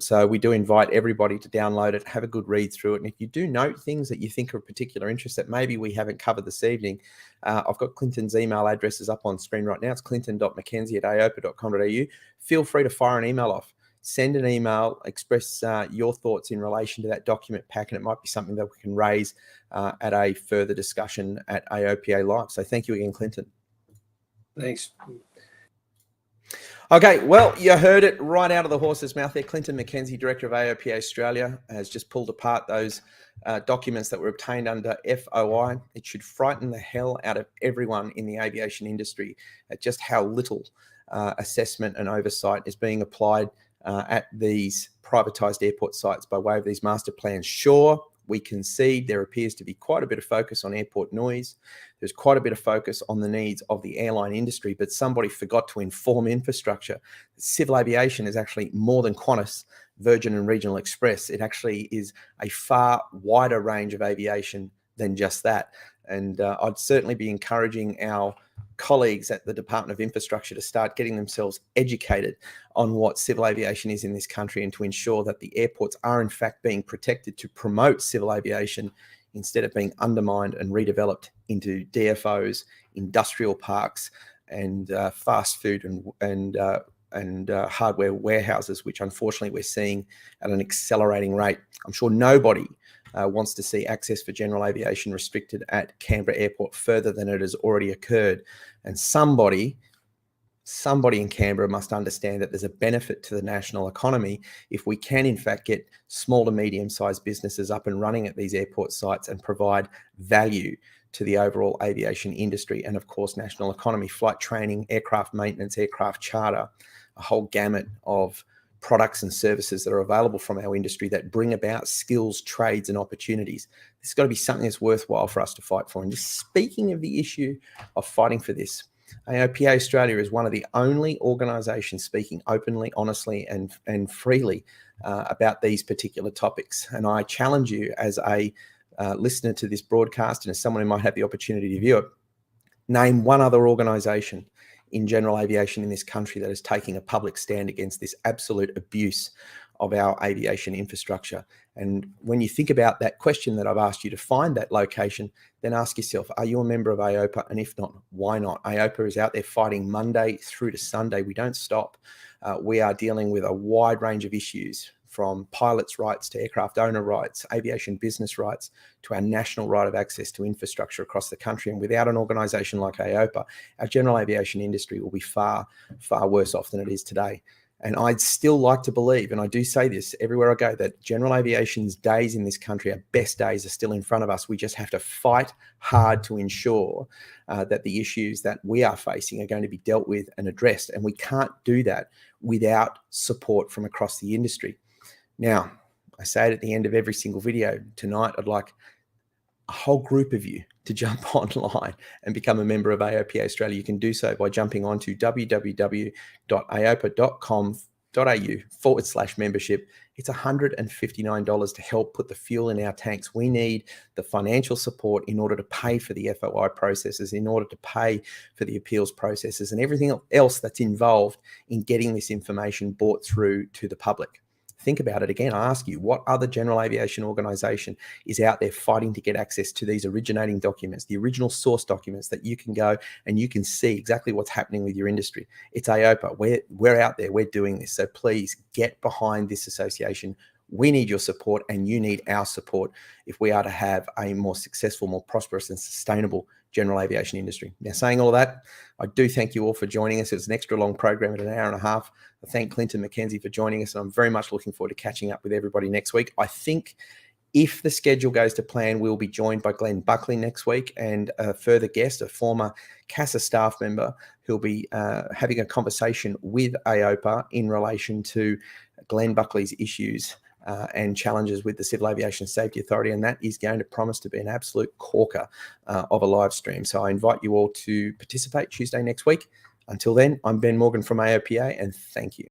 So we do invite everybody to download it, have a good read through it. And if you do note things that you think are of particular interest that maybe we haven't covered this evening, I've got Clinton's email addresses up on screen right now. It's clinton.mckenzie@aopa.com.au. Feel free to fire an email off. send an email, express your thoughts in relation to that document pack, and it might be something that we can raise at a further discussion at AOPA Live. So thank you again, Clinton. Thanks. Okay, well, you heard it right out of the horse's mouth there. Clinton McKenzie, Director of AOPA Australia, has just pulled apart those documents that were obtained under FOI. It should frighten the hell out of everyone in the aviation industry at just how little assessment and oversight is being applied at these privatised airport sites by way of these master plans. Sure, we concede there appears to be quite a bit of focus on airport noise. There's quite a bit of focus on the needs of the airline industry, but somebody forgot to inform infrastructure. Civil aviation is actually more than Qantas, Virgin and Regional Express. It actually is a far wider range of aviation than just that. And I'd certainly be encouraging our colleagues at the Department of Infrastructure to start getting themselves educated on what civil aviation is in this country and to ensure that the airports are in fact being protected to promote civil aviation instead of being undermined and redeveloped into DFOs, industrial parks, and fast food and hardware warehouses, which unfortunately we're seeing at an accelerating rate. I'm sure nobody wants to see access for general aviation restricted at Canberra Airport further than it has already occurred. And somebody in Canberra must understand that there's a benefit to the national economy if we can in fact get small to medium-sized businesses up and running at these airport sites and provide value to the overall aviation industry and of course national economy, flight training, aircraft maintenance, aircraft charter, a whole gamut of products and services that are available from our industry that bring about skills, trades and opportunities. This has got to be something that's worthwhile for us to fight for. And just speaking of the issue of fighting for this, AOPA Australia is one of the only organisations speaking openly, honestly and freely about these particular topics. And I challenge you as a listener to this broadcast and as someone who might have the opportunity to view it, name one other organisation in general aviation in this country that is taking a public stand against this absolute abuse of our aviation infrastructure. And when you think about that question that I've asked you to find that location, then ask yourself, are you a member of AOPA? And if not, why not? AOPA is out there fighting Monday through to Sunday. We don't stop. We are dealing with a wide range of issues, from pilots' rights to aircraft owner rights, aviation business rights, to our national right of access to infrastructure across the country. And without an organisation like AOPA, our general aviation industry will be far, far worse off than it is today. And I'd still like to believe, and I do say this everywhere I go, that general aviation's days in this country, our best days, are still in front of us. We just have to fight hard to ensure that the issues that we are facing are going to be dealt with and addressed. And we can't do that without support from across the industry. Now, I say it at the end of every single video. Tonight, I'd like a whole group of you to jump online and become a member of AOPA Australia. You can do so by jumping on to www.aopa.com.au/membership. It's $159 to help put the fuel in our tanks. We need the financial support in order to pay for the FOI processes, in order to pay for the appeals processes and everything else that's involved in getting this information brought through to the public. Think about it again. I ask you, what other general aviation organisation is out there fighting to get access to these originating documents, the original source documents that you can go and you can see exactly what's happening with your industry? It's AOPA. We're out there. We're doing this. So please get behind this association. We need your support and you need our support if we are to have a more successful, more prosperous and sustainable general aviation industry. Now, saying all that, I do thank you all for joining us. It's an extra long program at an hour and a half. I thank Clinton McKenzie for joining us, and I'm very much looking forward to catching up with everybody next week. I think if the schedule goes to plan, we'll be joined by Glenn Buckley next week and a further guest, a former CASA staff member, who'll be having a conversation with AOPA in relation to Glenn Buckley's issues and challenges with the Civil Aviation Safety Authority, and that is going to promise to be an absolute corker of a live stream. So I invite you all to participate Tuesday next week. Until then, I'm Ben Morgan from AOPA, and thank you.